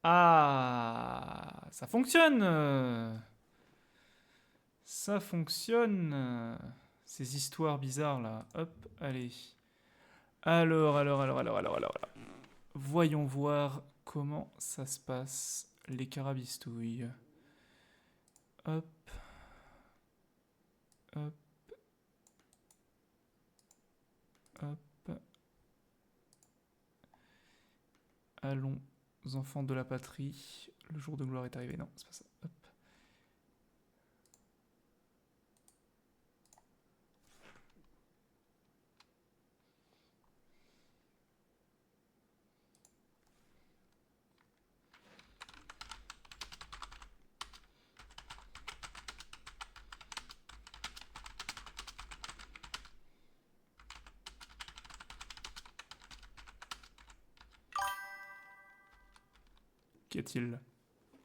Ah, ça fonctionne. Ça fonctionne. Ces histoires bizarres là. Hop, allez. Alors. Voyons voir comment ça se passe, les carabistouilles. Hop, hop, hop. Allons, enfants de la patrie. Le jour de gloire est arrivé. Non, c'est pas ça. Hop. Qu'y a-t-il?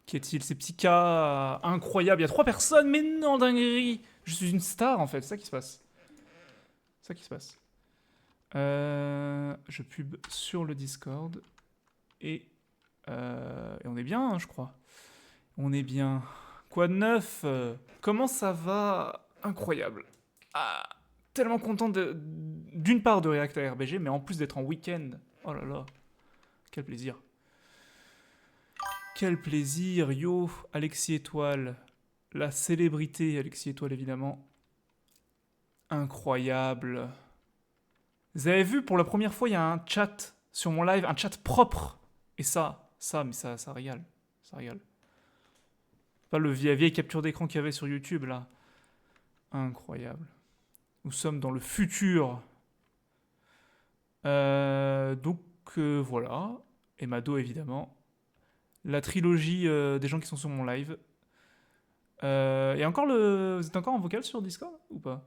Qu'y a-t-il? Ces petits cas incroyables. Il y a 3 personnes, mais non, dinguerie! Je suis une star en fait, c'est ça qui se passe. C'est ça qui se passe. Je pub sur le Discord. Et on est bien, hein, je crois. On est bien. Quoi de neuf? Comment ça va? Incroyable. Ah, tellement content d'une part de React à RBG, mais en plus d'être en week-end. Oh là là, quel plaisir. Quel plaisir, yo, Alexis Étoile. La célébrité, Alexis Étoile évidemment. Incroyable. Vous avez vu, pour la première fois, il y a un chat sur mon live, un chat propre. Et ça régale. Ça régale. Pas le vieille capture d'écran qu'il y avait sur YouTube, là. Incroyable. Nous sommes dans le futur. Voilà. Et Mado, évidemment. La trilogie des gens qui sont sur mon live. Et encore le... Vous êtes encore en vocal sur Discord ou pas?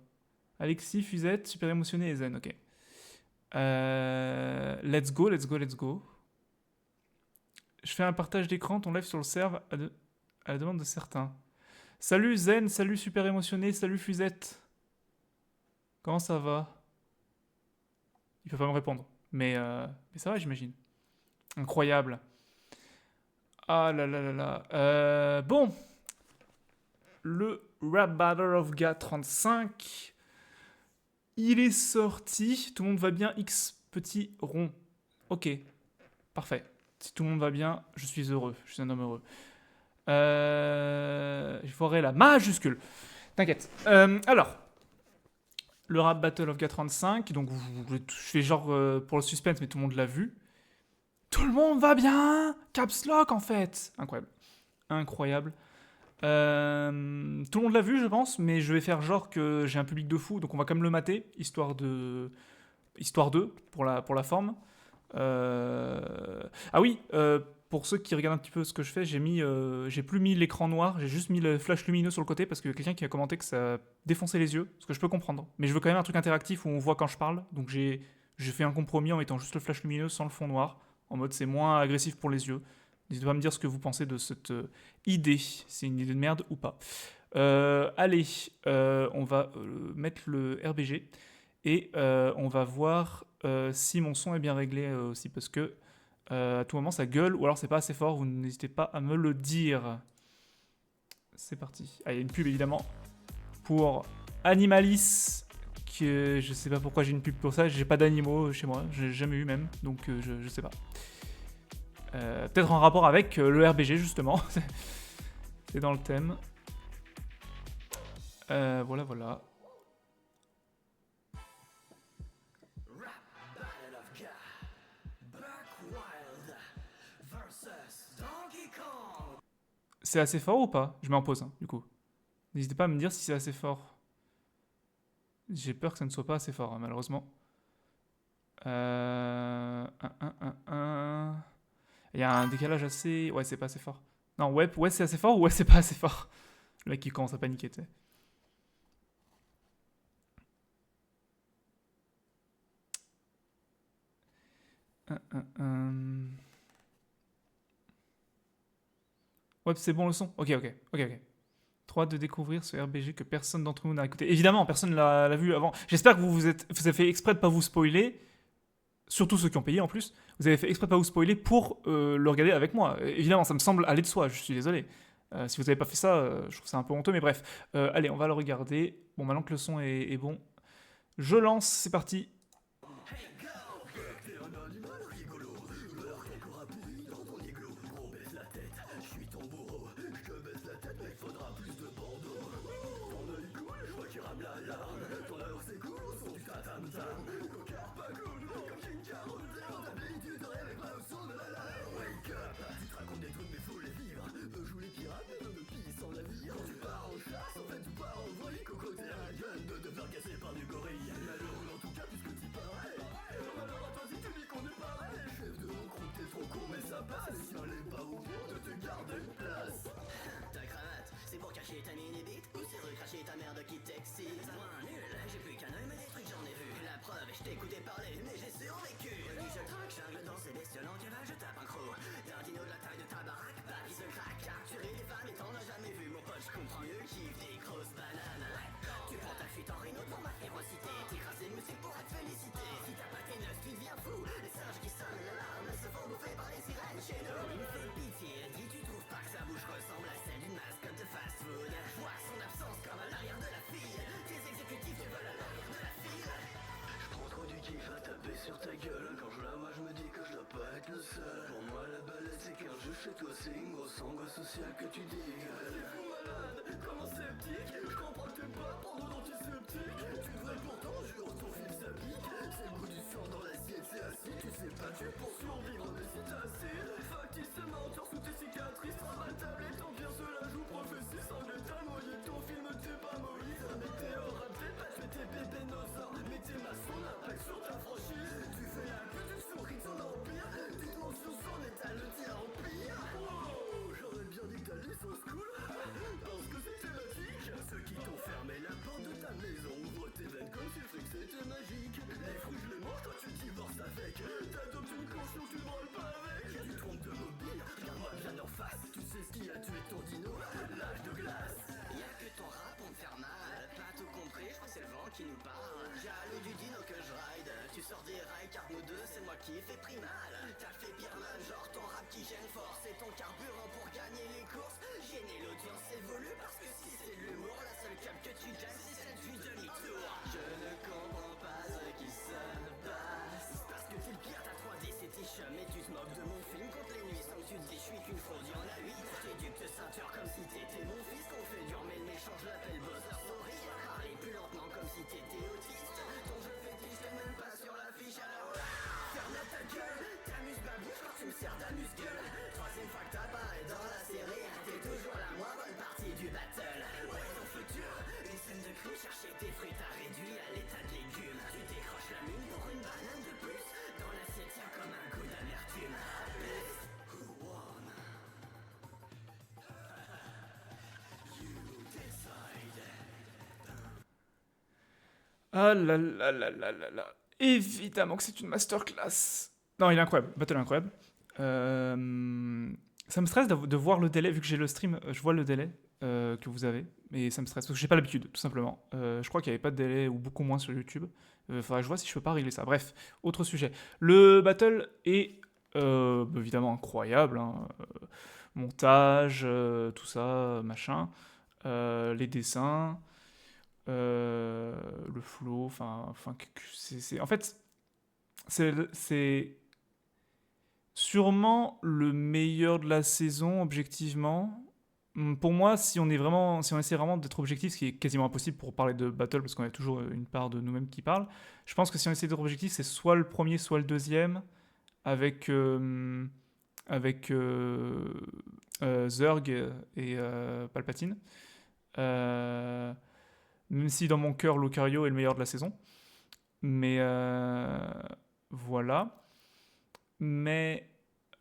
Alexis, Fusette, super émotionné et zen, ok. Let's go, let's go, let's go. Je fais un partage d'écran, ton live sur le serve à la demande de certains. Salut Zen, salut super émotionné, salut Fusette. Comment ça va? Il peut pas me répondre. Mais ça va, j'imagine. Incroyable. Ah là là là là. Bon, le Rap Battle of GA 35. Il est sorti. Tout le monde va bien. X petit rond. Ok, parfait. Si tout le monde va bien, je suis heureux. Je suis un homme heureux. Je ferai la majuscule. T'inquiète. Alors, le Rap Battle of GA 35. Donc, je fais genre pour le suspense, mais tout le monde l'a vu. Tout le monde va bien. Caps Lock en fait. Incroyable. Incroyable. Tout le monde l'a vu, je pense, mais je vais faire genre que j'ai un public de fou, donc on va quand même le mater, histoire de pour la forme. Ah oui, pour ceux qui regardent un petit peu ce que je fais, j'ai plus mis l'écran noir, j'ai juste mis le flash lumineux sur le côté parce qu'il y a quelqu'un qui a commenté que ça défonçait les yeux, ce que je peux comprendre. Mais je veux quand même un truc interactif où on voit quand je parle, donc j'ai fait un compromis en mettant juste le flash lumineux sans le fond noir, en mode c'est moins agressif pour les yeux. N'hésitez pas à me dire ce que vous pensez de cette idée, c'est une idée de merde ou pas. Allez, on va mettre le RBG et on va voir si mon son est bien réglé aussi, parce que à tout moment ça gueule ou alors c'est pas assez fort, vous n'hésitez pas à me le dire. C'est parti. Ah, il y a une pub évidemment pour Animalis, que je sais pas pourquoi j'ai une pub pour ça, j'ai pas d'animaux chez moi, j'ai jamais eu même, donc je sais pas. Peut-être en rapport avec le RBG justement, c'est dans le thème. Voilà. C'est assez fort ou pas? Je mets en pause, hein, du coup. N'hésitez pas à me dire si c'est assez fort. J'ai peur que ça ne soit pas assez fort, hein, malheureusement. Il y a un décalage assez... Ouais, c'est pas assez fort. Non, ouais c'est assez fort ou ouais, c'est pas assez fort. Le mec qui commence à paniquer, tu sais. Ouais, c'est bon le son. Ok. Trop hâte de découvrir ce RBG que personne d'entre nous n'a écouté. Évidemment, personne l'a vu avant. J'espère que vous avez fait exprès de pas vous spoiler. surtout ceux qui ont payé en plus, vous avez fait exprès de pas vous spoiler pour le regarder avec moi. Évidemment, ça me semble aller de soi, je suis désolé. Si vous n'avez pas fait ça, je trouve ça un peu honteux, mais bref. Allez, on va le regarder. Bon, maintenant que le son est bon, je lance, c'est parti. Ah là là là là là là. Évidemment que c'est une masterclass. Non, il est incroyable. Battle est incroyable. Ça me stresse de voir le délai, vu que j'ai le stream, je vois le délai que vous avez. Et ça me stresse, parce que j'ai pas l'habitude, tout simplement. Je crois qu'il n'y avait pas de délai, ou beaucoup moins sur YouTube. Faudrait que je vois si je peux pas régler ça. Bref, autre sujet. Le battle est évidemment incroyable, hein. Montage, tout ça, machin. Les dessins. Le flow, enfin, en fait, c'est sûrement le meilleur de la saison, objectivement. Pour moi, si on essaie vraiment d'être objectif, ce qui est quasiment impossible pour parler de battle, parce qu'on a toujours une part de nous-mêmes qui parle, je pense que si on essaie d'être objectif, c'est soit le premier, soit le deuxième, avec, avec Zurg et Palpatine. Euh, Même si dans mon cœur, Lucario est le meilleur de la saison. Mais voilà. Mais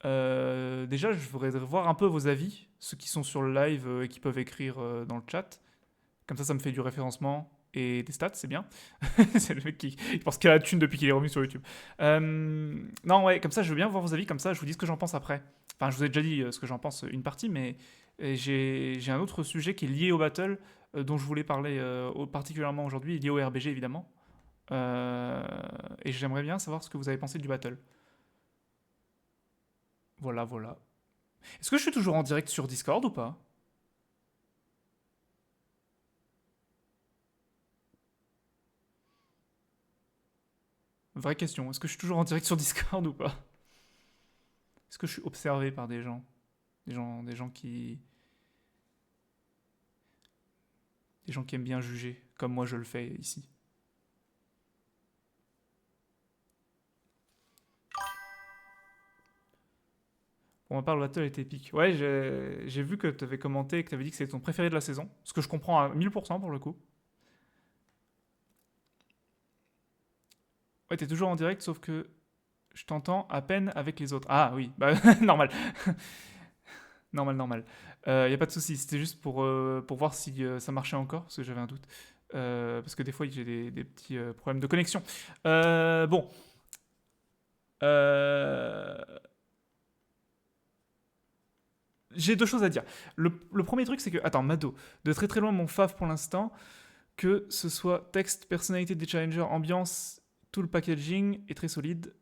déjà, je voudrais voir un peu vos avis, ceux qui sont sur le live et qui peuvent écrire dans le chat. Comme ça me fait du référencement et des stats, c'est bien. C'est le mec qui pense qu'il a la thune depuis qu'il est revenu sur YouTube. Non, ouais, comme ça, je veux bien voir vos avis, comme ça, je vous dis ce que j'en pense après. Enfin, je vous ai déjà dit ce que j'en pense une partie, mais j'ai un autre sujet qui est lié au battle, dont je voulais parler particulièrement aujourd'hui, lié au RBG évidemment. Euh, et j'aimerais bien savoir ce que vous avez pensé du battle. Voilà, voilà. Est-ce que je suis toujours en direct sur Discord ou pas? Vraie question. Est-ce que je suis toujours en direct sur Discord ou pas? Est-ce que je suis observé par des gens? Des gens qui aiment bien juger, comme moi je le fais ici. Pour ma part, le battle était épique. Ouais, j'ai vu que tu avais commenté et que tu avais dit que c'était ton préféré de la saison. Ce que je comprends à 1000% pour le coup. Ouais, t'es toujours en direct, sauf que je t'entends à peine avec les autres. Ah oui, bah normal. Normal, normal. Y a pas de souci, c'était juste pour voir si ça marchait encore, parce que j'avais un doute. Parce que des fois, j'ai des petits problèmes de connexion. Bon. Euh, j'ai deux choses à dire. Le premier truc, c'est que. Attends, Mado, de très très loin, mon fave pour l'instant, que ce soit texte, personnalité des challengers, ambiance, tout le packaging est très solide.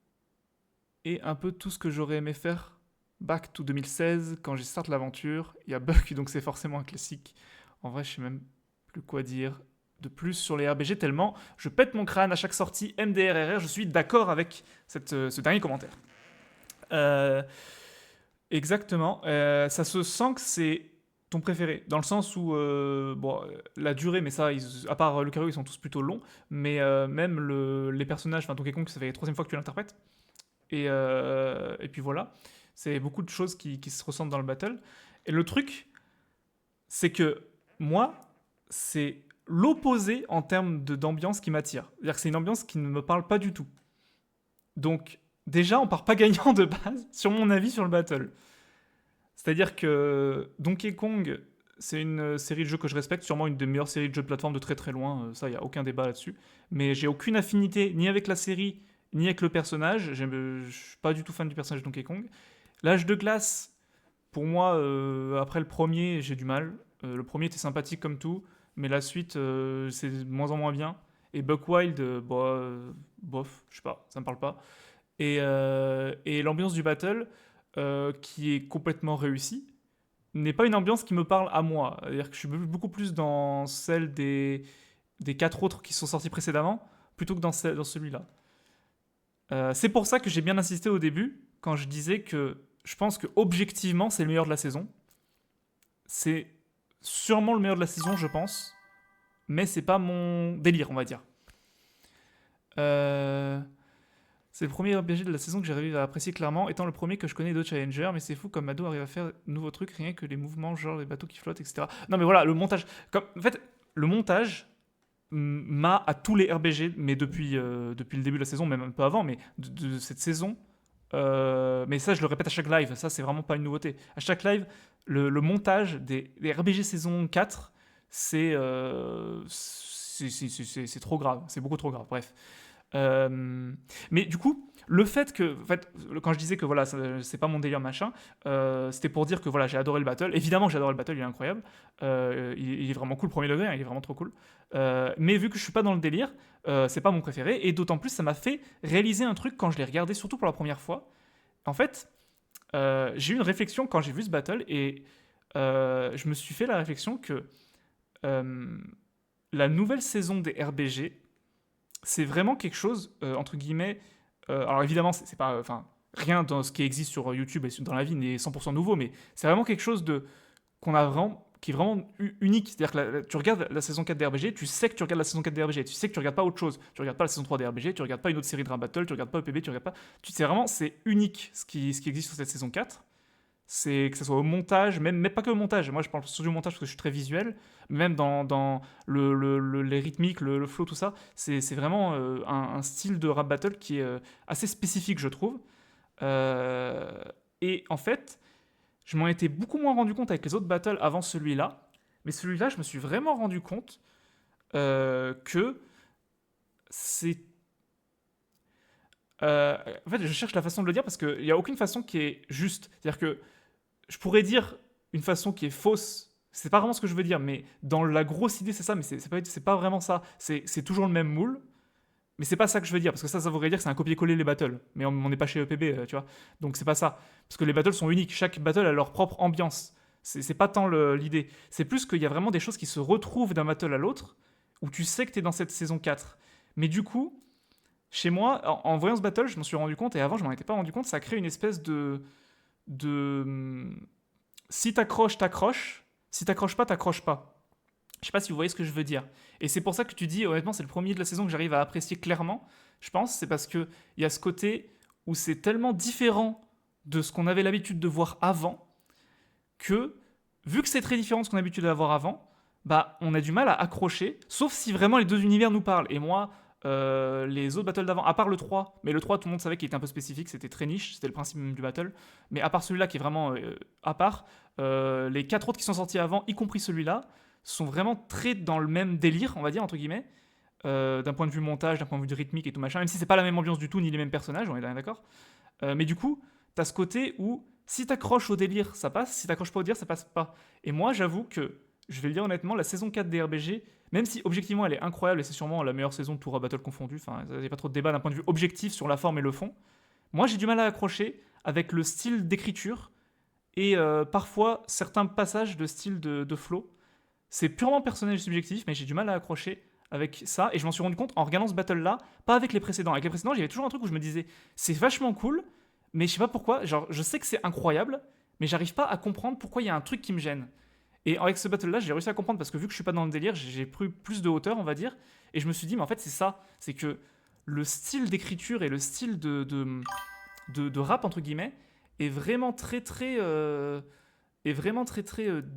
Et un peu tout ce que j'aurais aimé faire back to 2016 quand j'ai start l'aventure. Il y a Buck, donc c'est forcément un classique. En vrai, je sais même plus quoi dire de plus sur les RBG tellement je pète mon crâne à chaque sortie MDRRR. Je suis d'accord avec ce dernier commentaire. Euh, exactement. Ça se sent que c'est ton préféré, dans le sens où, bon, la durée, mais ça, à part Lucario, ils sont tous plutôt longs, mais même les personnages, enfin Donkey Kong, ça fait la troisième fois que tu l'interprètes, et puis voilà, c'est beaucoup de choses qui se ressentent dans le battle. Et le truc, c'est que moi, c'est l'opposé en termes d'ambiance qui m'attire. C'est-à-dire que c'est une ambiance qui ne me parle pas du tout. Donc, déjà, on part pas gagnant de base sur mon avis sur le battle. C'est-à-dire que Donkey Kong, c'est une série de jeux que je respecte, sûrement une des meilleures séries de jeux de plateforme de très très loin, ça, il n'y a aucun débat là-dessus. Mais j'ai aucune affinité ni avec la série, ni avec le personnage. Je suis pas du tout fan du personnage de Donkey Kong. L'âge de glace, pour moi, après le premier, j'ai du mal. Le premier était sympathique comme tout, mais la suite, c'est de moins en moins bien. Et Buckwild, bah, bof, je sais pas, ça me parle pas. Et l'ambiance du battle, qui est complètement réussie, n'est pas une ambiance qui me parle à moi. C'est-à-dire que je suis beaucoup plus dans celle des quatre autres qui sont sortis précédemment, plutôt que dans celui-là. C'est pour ça que j'ai bien insisté au début, quand je disais que je pense que objectivement, c'est le meilleur de la saison. C'est sûrement le meilleur de la saison, je pense, mais c'est pas mon délire, on va dire. Euh, C'est le premier RPG de la saison que j'arrive à apprécier clairement, étant le premier que je connais de Challenger, mais c'est fou comme Mado arrive à faire de nouveaux trucs, rien que les mouvements, genre les bateaux qui flottent, etc. Non mais voilà, le montage. En fait, le montage m'a à tous les RPG, mais depuis le début de la saison, même un peu avant, mais de cette saison. Mais ça, je le répète à chaque live, ça c'est vraiment pas une nouveauté. À chaque live, le montage des RPG saison 4, c'est trop grave, c'est beaucoup trop grave, bref. Mais du coup, le fait que, en fait, quand je disais que voilà, c'est pas mon délire machin, c'était pour dire que voilà, j'ai adoré le battle. Évidemment, j'ai adoré le battle, il est incroyable. Il est vraiment cool, premier degré, hein, il est vraiment trop cool. Mais vu que je suis pas dans le délire, c'est pas mon préféré. Et d'autant plus, ça m'a fait réaliser un truc quand je l'ai regardé, surtout pour la première fois. En fait, j'ai eu une réflexion quand j'ai vu ce battle et je me suis fait la réflexion que euh, la nouvelle saison des RBG, c'est vraiment quelque chose, entre guillemets. Alors évidemment, c'est pas. Enfin, rien dans ce qui existe sur YouTube et dans la vie n'est 100% nouveau, mais c'est vraiment quelque chose qu'on a vraiment, qui est vraiment unique. C'est-à-dire que tu regardes la saison 4 d'RBG, tu sais que tu regardes la saison 4 d'RBG, tu sais que tu regardes pas autre chose. Tu regardes pas la saison 3 d'RBG, tu regardes pas une autre série de Rap Battle, tu regardes pas EPB, tu regardes pas. C'est vraiment, c'est unique ce qui existe sur cette saison 4. C'est que ce soit au montage, même pas que au montage. Moi, je parle surtout du montage parce que je suis très visuel. Même dans les rythmiques, le flow, tout ça, c'est vraiment un style de rap battle qui est assez spécifique, je trouve. Euh, et en fait, je m'en étais beaucoup moins rendu compte avec les autres battles avant celui-là. Mais celui-là, je me suis vraiment rendu compte que c'est. En fait, je cherche la façon de le dire parce qu'il n'y a aucune façon qui est juste. C'est-à-dire que je pourrais dire une façon qui est fausse. C'est pas vraiment ce que je veux dire, mais dans la grosse idée, c'est ça, mais c'est pas vraiment ça. C'est toujours le même moule, Mais c'est pas ça que je veux dire, parce que ça voudrait dire que c'est un copier-coller les battles. Mais on n'est pas chez EPB, tu vois. Donc c'est pas ça. Parce que les battles sont uniques. Chaque battle a leur propre ambiance. C'est pas tant l'idée. C'est plus qu'il y a vraiment des choses qui se retrouvent d'un battle à l'autre, où tu sais que t'es dans cette saison 4. Mais du coup, chez moi, en voyant ce battle, je m'en suis rendu compte, et avant je m'en étais pas rendu compte, ça crée une espèce de si t'accroches, t'accroches. Si t'accroches pas, t'accroches pas. Je sais pas si vous voyez ce que je veux dire. Et c'est pour ça que tu dis, honnêtement, c'est le premier de la saison que j'arrive à apprécier clairement. Je pense, c'est parce que il y a ce côté où c'est tellement différent de ce qu'on avait l'habitude de voir avant que, vu que c'est très différent de ce qu'on a l'habitude d'avoir avant, bah, on a du mal à accrocher, sauf si vraiment les deux univers nous parlent. Et moi, les autres battles d'avant, à part le 3, mais le 3, tout le monde savait qu'il était un peu spécifique, c'était très niche, c'était le principe même du battle, mais à part celui-là qui est vraiment à part, les 4 autres qui sont sortis avant, y compris celui-là, sont vraiment très dans le même délire, on va dire, entre guillemets, d'un point de vue montage, d'un point de vue rythmique et tout machin, même si c'est pas la même ambiance du tout, ni les mêmes personnages, on est d'accord. Mais du coup, t'as ce côté où si t'accroches au délire, ça passe, si t'accroches pas au délire, ça passe pas. Et moi, j'avoue que, je vais le dire honnêtement, la saison 4 des RBG, même si objectivement elle est incroyable et c'est sûrement la meilleure saison de Tour à Battle confondu, enfin, il n'y a pas trop de débat d'un point de vue objectif sur la forme et le fond, moi j'ai du mal à accrocher avec le style d'écriture et parfois certains passages de style de flow. C'est purement personnel et subjectif, mais j'ai du mal à accrocher avec ça. Et je m'en suis rendu compte en regardant ce battle-là, pas avec les précédents. Avec les précédents, j'avais toujours un truc où je me disais, c'est vachement cool, mais je sais pas pourquoi. Genre, je sais que c'est incroyable, mais j'arrive pas à comprendre pourquoi il y a un truc qui me gêne. Et avec ce battle-là, j'ai réussi à comprendre parce que vu que je suis pas dans le délire, j'ai pris plus de hauteur, on va dire. Et je me suis dit, mais en fait, c'est ça. C'est que le style d'écriture et le style de rap, entre guillemets, est vraiment très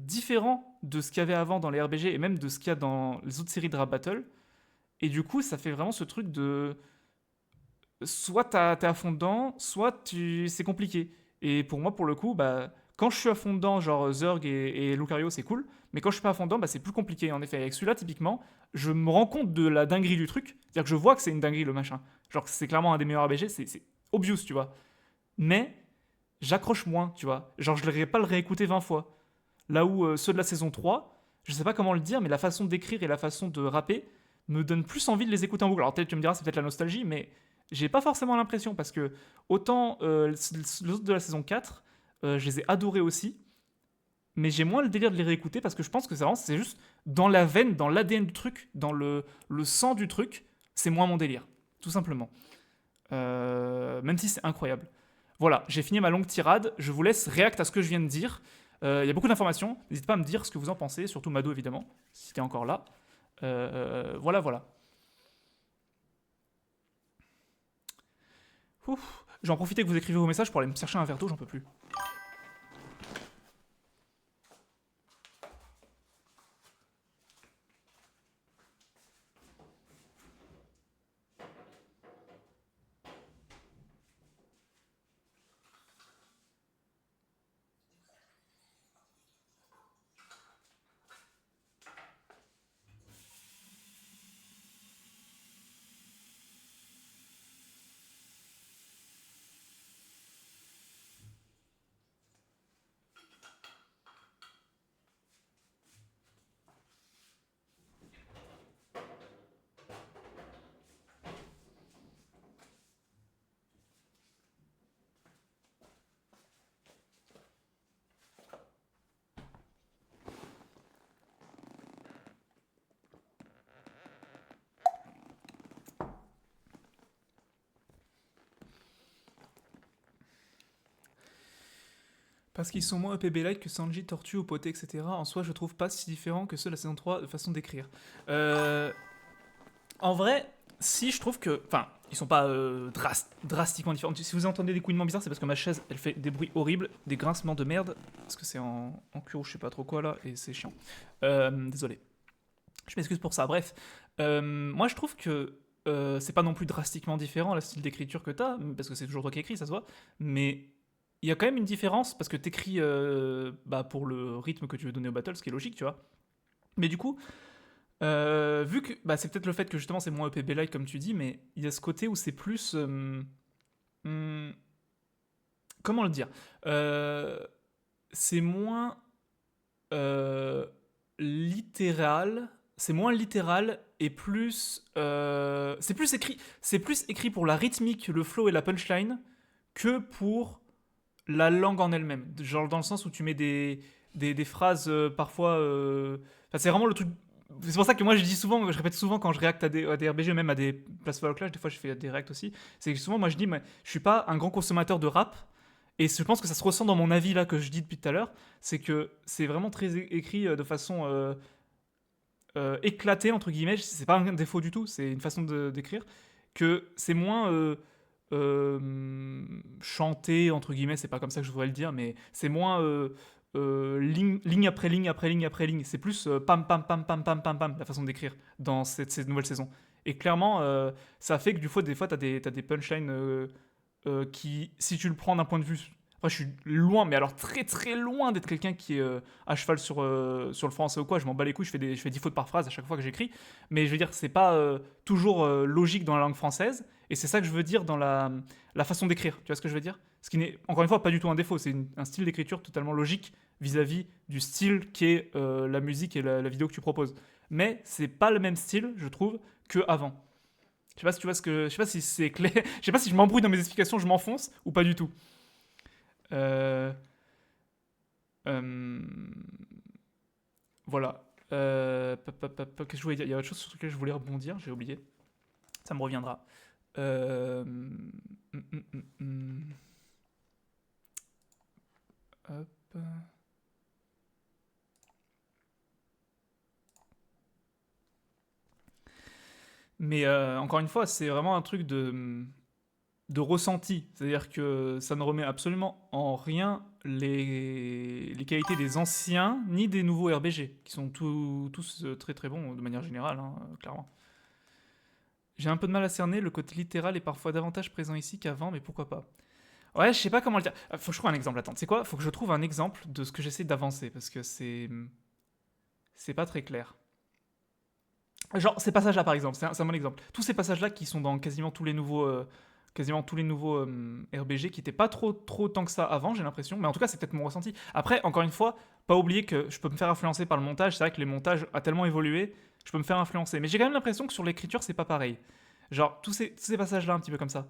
différent de ce qu'il y avait avant dans les RBG et même de ce qu'il y a dans les autres séries de rap battle. Et du coup, ça fait vraiment ce truc de soit t'es à fond dedans, soit c'est compliqué. Et pour moi, pour le coup, bah, quand je suis à fond dedans, genre Zerg et Lucario, c'est cool. Mais quand je suis pas à fond dedans, bah, c'est plus compliqué. En effet, avec celui-là, typiquement, je me rends compte de la dinguerie du truc. C'est-à-dire que je vois que c'est une dinguerie le machin. Genre, c'est clairement un des meilleurs RBG, c'est obvious, tu vois. Mais j'accroche moins, tu vois. Genre, je ne vais pas le réécouter 20 fois. Là où ceux de la saison 3, je sais pas comment le dire, mais la façon d'écrire et la façon de rapper me donne plus envie de les écouter en boucle. Alors peut-être tu me diras, c'est peut-être la nostalgie, mais j'ai pas forcément l'impression parce que autant les autres de la saison 4, je les ai adorés aussi, mais j'ai moins le délire de les réécouter parce que je pense que c'est juste dans la veine, dans l'ADN du truc, dans le sang du truc, c'est moins mon délire, tout simplement. Même si c'est incroyable. Voilà, j'ai fini ma longue tirade, je vous laisse réact à ce que je viens de dire. Il y a beaucoup d'informations, n'hésitez pas à me dire ce que vous en pensez, surtout Mado évidemment, si t'es encore là. Voilà, voilà. Ouf. J'en profite que vous écrivez vos messages pour aller me chercher un verre d'eau, j'en peux plus. Parce qu'ils sont moins EPB-like que Sanji, Tortue ou Poté, etc. En soi, je trouve pas si différent que ceux de la saison 3 de façon d'écrire. En vrai, si je trouve que. Enfin, ils sont pas drastiquement différents. Si vous entendez des couinements bizarres, c'est parce que ma chaise, elle fait des bruits horribles, des grincements de merde. Parce que c'est en cuir ou je sais pas trop quoi là, et c'est chiant. Désolé. Je m'excuse pour ça. Bref, moi je trouve que c'est pas non plus drastiquement différent le style d'écriture que t'as, parce que c'est toujours toi qui écris, ça se voit. Mais il y a quand même une différence parce que t'écris bah, pour le rythme que tu veux donner au battle, ce qui est logique, tu vois. Mais du coup, vu que bah, c'est peut-être le fait que justement c'est moins EPB-like comme tu dis, mais il y a ce côté où c'est plus. Hmm, comment le dire. C'est moins littéral. C'est moins littéral est plus, c'est plus écrit pour la rythmique, le flow et la punchline que pour la langue en elle-même. Genre dans le sens où tu mets des phrases parfois. Enfin, c'est vraiment le truc. C'est pour ça que moi je dis souvent, je répète souvent quand je réacte à des RBG, même à des Place for Clash, des fois je fais des réacts aussi. C'est que souvent moi je dis, mais je suis pas un grand consommateur de rap. Et je pense que ça se ressent dans mon avis là que je dis depuis tout à l'heure. C'est que c'est vraiment très écrit de façon éclatée, entre guillemets. C'est pas un défaut du tout, c'est une façon d'écrire. Que c'est moins chanté, entre guillemets, c'est pas comme ça que je voudrais le dire, mais c'est moins ligne après ligne après ligne après ligne. C'est plus pam pam pam pam pam pam pam la façon d'écrire dans cette nouvelle saison. Et clairement, ça fait que des fois, t'as des punchlines qui, si tu le prends d'un point de vue. Après, je suis loin, mais alors très très loin d'être quelqu'un qui est à cheval sur le français ou quoi. Je m'en bats les couilles, je fais 10 fautes par phrase à chaque fois que j'écris. Mais je veux dire, c'est pas toujours logique dans la langue française. Et c'est ça que je veux dire dans la façon d'écrire. Tu vois ce que je veux dire? Ce qui n'est, encore une fois, pas du tout un défaut. C'est un style d'écriture totalement logique vis-à-vis du style qu'est la musique et la vidéo que tu proposes. Mais c'est pas le même style, je trouve, que avant. Je sais pas si tu vois ce que. Je sais pas si c'est clair. Je sais pas si je m'embrouille dans mes explications, je m'enfonce ou pas du tout. Euh, euh, voilà. Qu'est-ce que je voulais dire? Il y a autre chose sur lequel je voulais rebondir, j'ai oublié. Ça me reviendra. Hop. Mais encore une fois, c'est vraiment un truc de ressenti. C'est-à-dire que ça ne remet absolument en rien les qualités des anciens ni des nouveaux RBG, qui sont tous très très bons de manière générale, hein, clairement. J'ai un peu de mal à cerner, le côté littéral est parfois davantage présent ici qu'avant, mais pourquoi pas? Ouais, je sais pas comment le dire. Faut que je trouve un exemple, attends. C'est quoi? Faut que je trouve un exemple de ce que j'essaie d'avancer, parce que c'est pas très clair. Genre, ces passages-là, par exemple, c'est un bon exemple. Tous ces passages-là qui sont dans quasiment tous les nouveaux RBG, qui n'étaient pas trop tant que ça avant, j'ai l'impression. Mais en tout cas, c'est peut-être mon ressenti. Après, encore une fois, pas oublier que je peux me faire influencer par le montage. C'est vrai que les montages a tellement évolué, je peux me faire influencer. Mais j'ai quand même l'impression que sur l'écriture, c'est pas pareil. Genre, tous ces passages-là, un petit peu comme ça.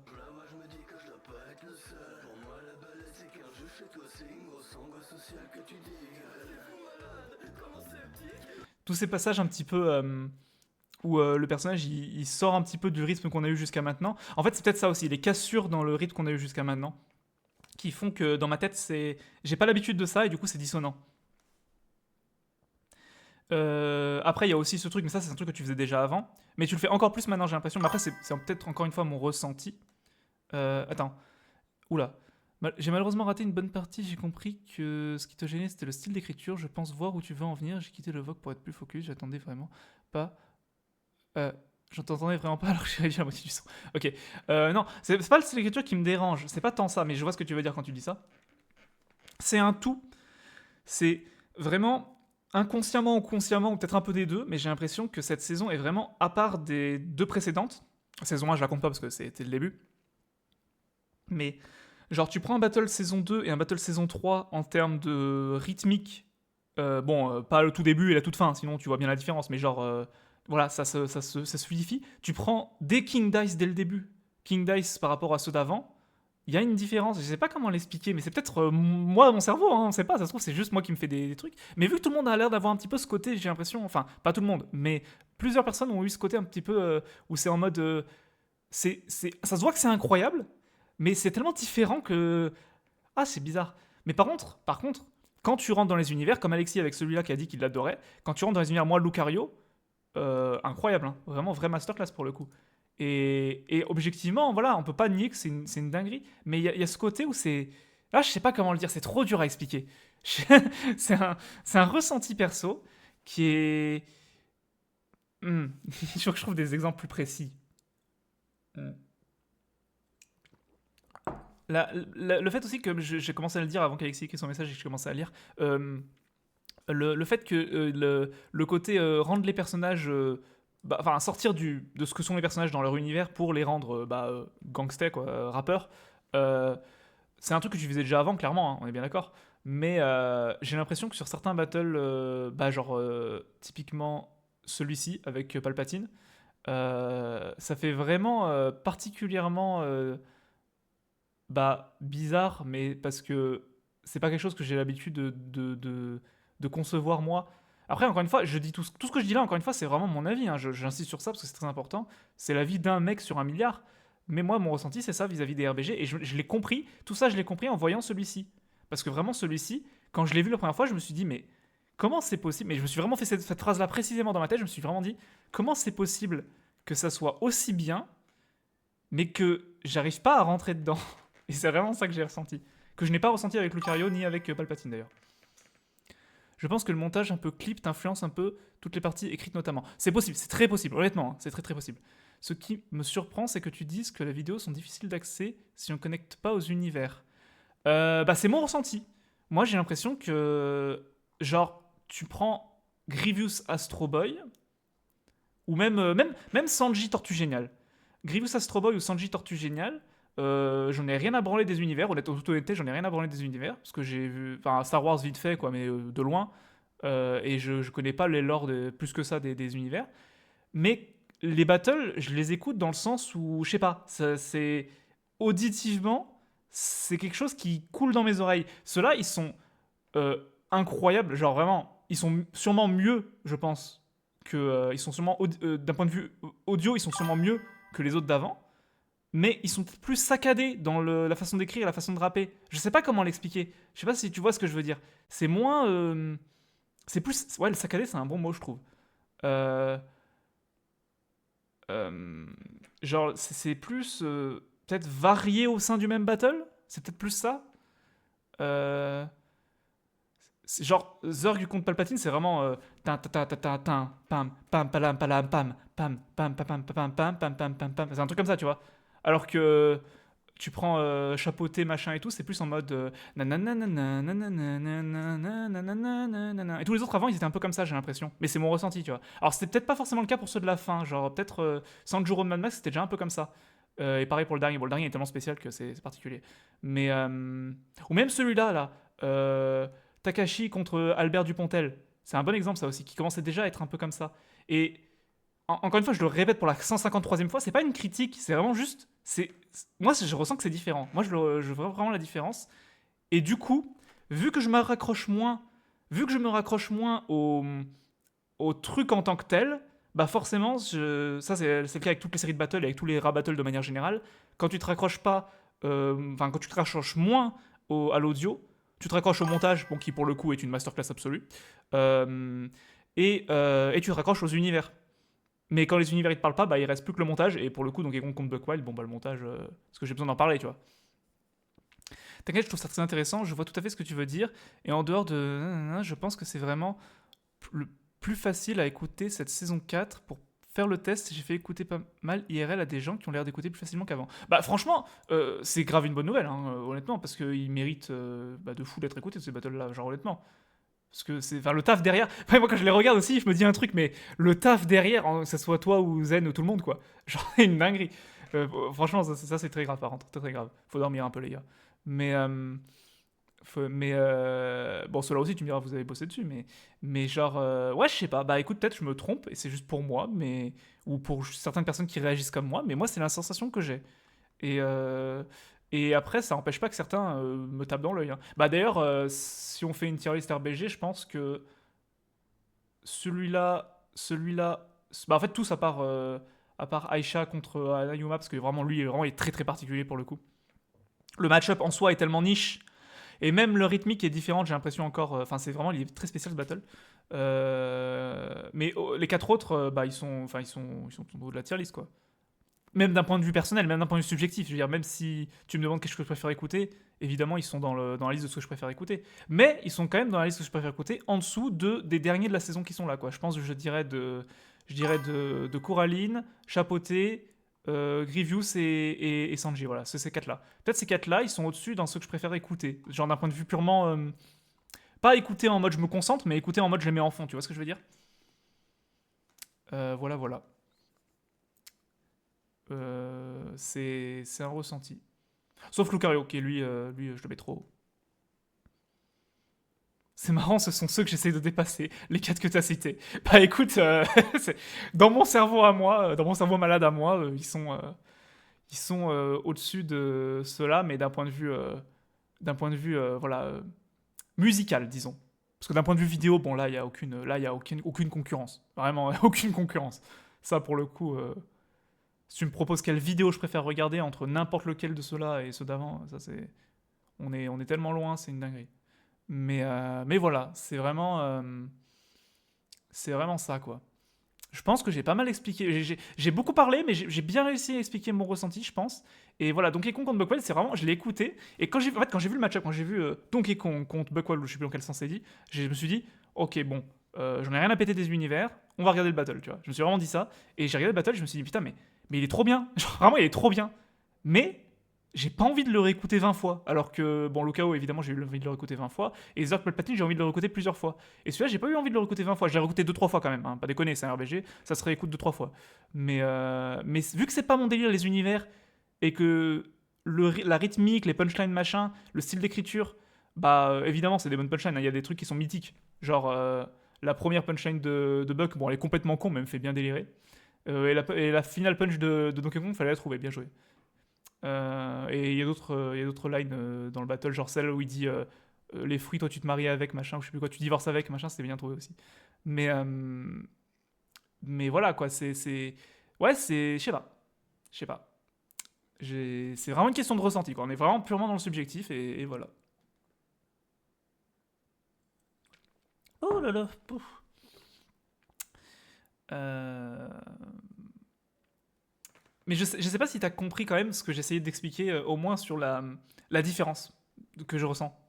Tous ces passages un petit peu où le personnage il sort un petit peu du rythme qu'on a eu jusqu'à maintenant. En fait, c'est peut-être ça aussi, les cassures dans le rythme qu'on a eu jusqu'à maintenant, qui font que dans ma tête, j'ai pas l'habitude de ça et du coup, c'est dissonant. Après, il y a aussi ce truc, mais ça, c'est un truc que tu faisais déjà avant, mais tu le fais encore plus maintenant, j'ai l'impression. Mais après, c'est peut-être encore une fois mon ressenti. Attends, oula. J'ai malheureusement raté une bonne partie, j'ai compris que ce qui te gênait c'était le style d'écriture, je pense voir où tu veux en venir, j'ai quitté le Vogue pour être plus focus, j'attendais vraiment pas. Euh, je t'entendais vraiment pas alors que j'ai réduit la moitié du son. Ok. Non, c'est pas le style d'écriture qui me dérange. C'est pas tant ça, mais je vois ce que tu veux dire quand tu dis ça. C'est un tout. C'est vraiment inconsciemment ou consciemment, ou peut-être un peu des deux, mais j'ai l'impression que cette saison est vraiment à part des deux précédentes. La saison 1, je la compte pas parce que c'était le début. Mais genre, tu prends un battle saison 2 et un battle saison 3 en termes de rythmique. Pas le tout début et la toute fin, sinon tu vois bien la différence, mais genre, voilà, ça se fluidifie. Tu prends des King Dice dès le début, King Dice par rapport à ceux d'avant, il y a une différence. Je sais pas comment l'expliquer, mais c'est peut-être moi, mon cerveau, hein, on sait pas, ça se trouve, c'est juste moi qui me fais des trucs. Mais vu que tout le monde a l'air d'avoir un petit peu ce côté, j'ai l'impression, enfin, pas tout le monde, mais plusieurs personnes ont eu ce côté un petit peu où c'est en mode. Ça se voit que c'est incroyable, mais c'est tellement différent que. Ah, c'est bizarre. Mais par contre, quand tu rentres dans les univers, comme Alexis avec celui-là qui a dit qu'il l'adorait, quand tu rentres dans les univers, moi, Lucario, incroyable, hein. Vraiment, vraie masterclass pour le coup. Et objectivement, voilà, on peut pas nier que c'est une dinguerie, mais il y a ce côté où c'est. Là, je sais pas comment le dire, c'est trop dur à expliquer. C'est un ressenti perso qui est. Il faut que je trouve des exemples plus précis. Hmm. Le fait aussi que j'ai commencé à le dire avant qu'Alexis écrive son message et que je commençais à lire, le fait que le côté rendre les personnages, enfin sortir de ce que sont les personnages dans leur univers pour les rendre gangsters, quoi, rappeurs, euh, c'est un truc que tu faisais déjà avant, clairement, hein, on est bien d'accord. Mais j'ai l'impression que sur certains battles, typiquement celui-ci avec Palpatine. Ça fait vraiment particulièrement bizarre, mais parce que c'est pas quelque chose que j'ai l'habitude de concevoir moi. Après, encore une fois, je dis tout ce que je dis là, encore une fois, c'est vraiment mon avis, hein. J'insiste sur ça parce que c'est très important. C'est l'avis d'un mec sur 1 milliard. Mais moi, mon ressenti, c'est ça vis-à-vis des RBG. Et je l'ai compris, tout ça, je l'ai compris en voyant celui-ci. Parce que vraiment, celui-ci, quand je l'ai vu la première fois, je me suis dit, mais comment c'est possible? Mais je me suis vraiment fait cette phrase-là précisément dans ma tête. Je me suis vraiment dit, comment c'est possible que ça soit aussi bien, mais que j'arrive pas à rentrer dedans? Et c'est vraiment ça que j'ai ressenti. Que je n'ai pas ressenti avec Lucario ni avec Palpatine d'ailleurs. Je pense que le montage un peu clip t'influence un peu toutes les parties écrites notamment. C'est possible, c'est très possible, honnêtement, hein, c'est très très possible. Ce qui me surprend, c'est que tu dises que les vidéos sont difficiles d'accès si on ne connecte pas aux univers. C'est mon ressenti. Moi, j'ai l'impression que, genre, tu prends Grievous Astro Boy, ou même Sanji Tortue Géniale. Grievous Astro Boy ou Sanji Tortue Géniale, j'en ai rien à branler des univers, toute honnêteté, j'en ai rien à branler des univers, parce que j'ai vu, enfin, Star Wars vite fait, quoi, mais de loin, et je connais pas les lores plus que ça des univers. Mais les battles, je les écoute dans le sens où, je sais pas, c'est auditivement, c'est quelque chose qui coule dans mes oreilles. Ceux-là, ils sont incroyables, genre vraiment, ils sont sûrement mieux, je pense, que ils sont sûrement d'un point de vue audio, ils sont sûrement mieux que les autres d'avant, mais ils sont plus saccadés dans la façon d'écrire et la façon de rapper. Je sais pas comment l'expliquer. Je sais pas si tu vois ce que je veux dire. C'est moins, c'est plus, ouais, le saccadé, c'est un bon mot, je trouve. Euh, euh, genre, c'est plus peut-être varié au sein du même battle. C'est peut-être plus ça. Euh, genre Zerg contre Palpatine, c'est vraiment tin, ta, ta, ta, ta, tin, pam pam palam palam pam pam pam pam pam pam pam pam pam pam pam. C'est un truc comme ça, tu vois. Alors que tu prends chapeauté machin et tout, c'est plus en mode nanana, nanana, nanana, nanana, nanana. Et tous les autres avant, ils étaient un peu comme ça, j'ai l'impression. Mais c'est mon ressenti, tu vois. Alors c'était peut-être pas forcément le cas pour ceux de la fin, genre peut-être Sanjuro de Mad Max, c'était déjà un peu comme ça. Et pareil pour le dernier. Bon, le dernier est tellement spécial que c'est particulier. Mais ou même celui-là là. Takashi contre Albert Dupontel. C'est un bon exemple, ça aussi, qui commençait déjà à être un peu comme ça. Et encore une fois, je le répète pour la 153e fois, c'est pas une critique, c'est vraiment juste. Moi, je ressens que c'est différent. Moi, je vois vraiment la différence. Et du coup, vu que je me raccroche moins, vu que je me raccroche moins au truc en tant que tel, bah forcément, ça c'est le cas avec toutes les séries de battles et avec tous les rap battles de manière générale. Quand tu te raccroches pas, enfin quand tu te raccroches moins à l'audio, tu te raccroches au montage, bon, qui pour le coup est une masterclass absolue, euh, et tu te raccroches aux univers. Mais quand les univers ils te parlent pas, bah il reste plus que le montage, et pour le coup, donc contre Buckwild, bon bah le montage, parce que j'ai besoin d'en parler, tu vois. T'inquiète, je trouve ça très intéressant, je vois tout à fait ce que tu veux dire, et en dehors de. Je pense que c'est vraiment le plus facile à écouter cette saison 4 pour faire le test. J'ai fait écouter pas mal IRL à des gens qui ont l'air d'écouter plus facilement qu'avant. Bah franchement, c'est grave une bonne nouvelle, hein, honnêtement, parce qu'ils méritent de fou d'être écoutés ces battles-là, genre honnêtement. Parce que c'est, enfin, le taf derrière. Enfin, moi, quand je les regarde aussi, je me dis un truc, mais le taf derrière, que ce soit toi ou Zen ou tout le monde, quoi. Genre, une dinguerie. Franchement, ça, c'est très grave, par contre. Très, très grave. Faut dormir un peu, les gars. Mais, bon, ceux-là aussi, tu me diras, vous avez bossé dessus, mais genre, ouais, je sais pas. Bah écoute, peut-être je me trompe, et c'est juste pour moi, mais ou pour certaines personnes qui réagissent comme moi, mais moi, c'est la sensation que j'ai. Et, après, ça n'empêche pas que certains me tapent dans l'œil, hein. Bah d'ailleurs, si on fait une tier list RBG, je pense que celui-là, bah en fait tous à part Aisha contre Anayuma, parce que vraiment lui, vraiment, il est très très particulier pour le coup. Le match-up en soi est tellement niche, et même le rythmique est différent, j'ai l'impression encore. Enfin, c'est vraiment, il est très spécial ce battle. Mais les quatre autres, bah ils sont au haut de la tier list, quoi. Même d'un point de vue personnel, même d'un point de vue subjectif. Je veux dire, même si tu me demandes qu'est-ce que je préfère écouter, évidemment, ils sont dans la liste de ce que je préfère écouter. Mais ils sont quand même dans la liste que je préfère écouter en dessous des derniers de la saison qui sont là, quoi. Je pense, je dirais de Coraline, Chapoté, Grievous et Sanji. Voilà, c'est ces quatre-là. Peut-être ces quatre-là, ils sont au-dessus dans ceux que je préfère écouter. Genre d'un point de vue purement. Pas écouter en mode je me concentre, mais écouter en mode je les mets en fond. Tu vois ce que je veux dire? Voilà, voilà. C'est un ressenti. Sauf Lucario, qui lui, je le mets trop haut. C'est marrant, ce sont ceux que j'essaie de dépasser, les 4 que tu as cités. Bah écoute, dans mon cerveau à moi, dans mon cerveau malade à moi, ils sont au-dessus de ceux-là, mais d'un point de vue voilà, musical, disons. Parce que d'un point de vue vidéo, bon là, il y a aucune concurrence. Vraiment, aucune concurrence. Ça, pour le coup, si tu me proposes quelle vidéo je préfère regarder entre n'importe lequel de ceux-là et ceux d'avant, ça c'est... on est tellement loin, c'est une dinguerie. Mais voilà, c'est vraiment ça, quoi. Je pense que j'ai pas mal expliqué. J'ai beaucoup parlé, mais j'ai bien réussi à expliquer mon ressenti, je pense. Et voilà, Donkey Kong contre Buckwell, c'est vraiment. Je l'ai écouté. Et en fait, quand j'ai vu le match-up, quand j'ai vu Donkey Kong contre Buckwell, ou je sais plus dans quel sens c'est dit, je me suis dit, ok, bon, j'en ai rien à péter des univers, on va regarder le battle, tu vois. Je me suis vraiment dit ça. Et j'ai regardé le battle, je me suis dit, putain, mais il est trop bien. Genre, vraiment, il est trop bien. Mais j'ai pas envie de le réécouter 20 fois. Alors que, bon, Lokao, évidemment, j'ai eu envie de le réécouter 20 fois. Et Zark Palpatine, j'ai envie de le réécouter plusieurs fois. Et celui-là, j'ai pas eu envie de le réécouter 20 fois. Je l'ai réécouté 2-3 fois quand même. Hein. Pas déconner, c'est un RPG. Ça se réécoute 2-3 fois. Mais vu que c'est pas mon délire, les univers, et que la rythmique, les punchlines, machin, le style d'écriture, bah, évidemment, c'est des bonnes punchlines. Hein. Il y a des trucs qui sont mythiques. Genre, la première punchline de Buck, bon, elle est complètement con, mais elle me fait bien délirer. Et la finale punch de Donkey Kong, fallait la trouver, bien joué. Et il y a d'autres lines dans le battle, genre celle où il dit les fruits, toi tu te maries avec, machin, ou je sais plus quoi, tu divorces avec, machin, c'était bien trouvé aussi. Mais, euh, mais voilà, quoi, ouais, c'est. Je sais pas. Je sais pas. C'est vraiment une question de ressenti, quoi. On est vraiment purement dans le subjectif, et voilà. Oh là là, pouf. Euh, Mais je sais pas si t'as compris quand même ce que j'essayais d'expliquer, au moins sur la différence que je ressens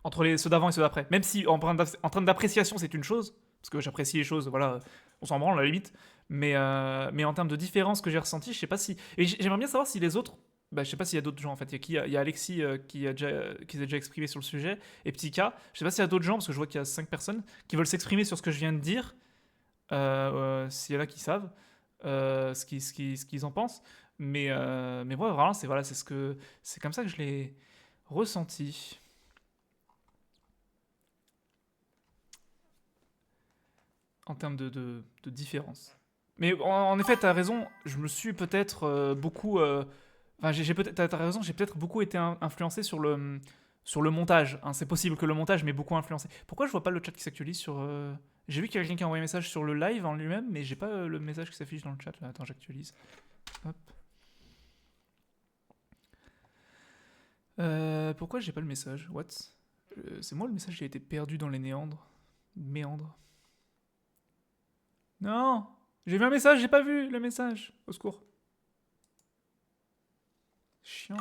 entre ceux d'avant et ceux d'après. Même si en termes d'appréciation, c'est une chose, parce que j'apprécie les choses, voilà, on s'en branle à la limite. Mais en termes de différence que j'ai ressenti, je sais pas si. Et j'aimerais bien savoir si les autres. Bah, je sais pas s'il y a d'autres gens en fait. Il y a Alexis qui s'est déjà exprimé sur le sujet, et Ptika. Je sais pas s'il y a d'autres gens, parce que je vois qu'il y a 5 personnes qui veulent s'exprimer sur ce que je viens de dire. S'il y en a qui savent ce qu'ils en pensent. Mais ouais, vraiment, c'est comme ça que je l'ai ressenti. En termes de différence. Mais en effet, t'as raison, je me suis peut-être beaucoup. Enfin, t'as raison, j'ai peut-être beaucoup été influencé sur le montage. Hein. C'est possible que le montage m'ait beaucoup influencé. Pourquoi je vois pas le chat qui s'actualise sur. J'ai vu qu'il y a quelqu'un qui a envoyé un message sur le live en lui-même, mais j'ai pas le message qui s'affiche dans le chat. Là. Attends, j'actualise. Hop. Pourquoi j'ai pas le message? What? C'est moi le message qui a été perdu dans les néandres. Méandres. Non! J'ai vu un message, j'ai pas vu le message. Au secours. Chiant.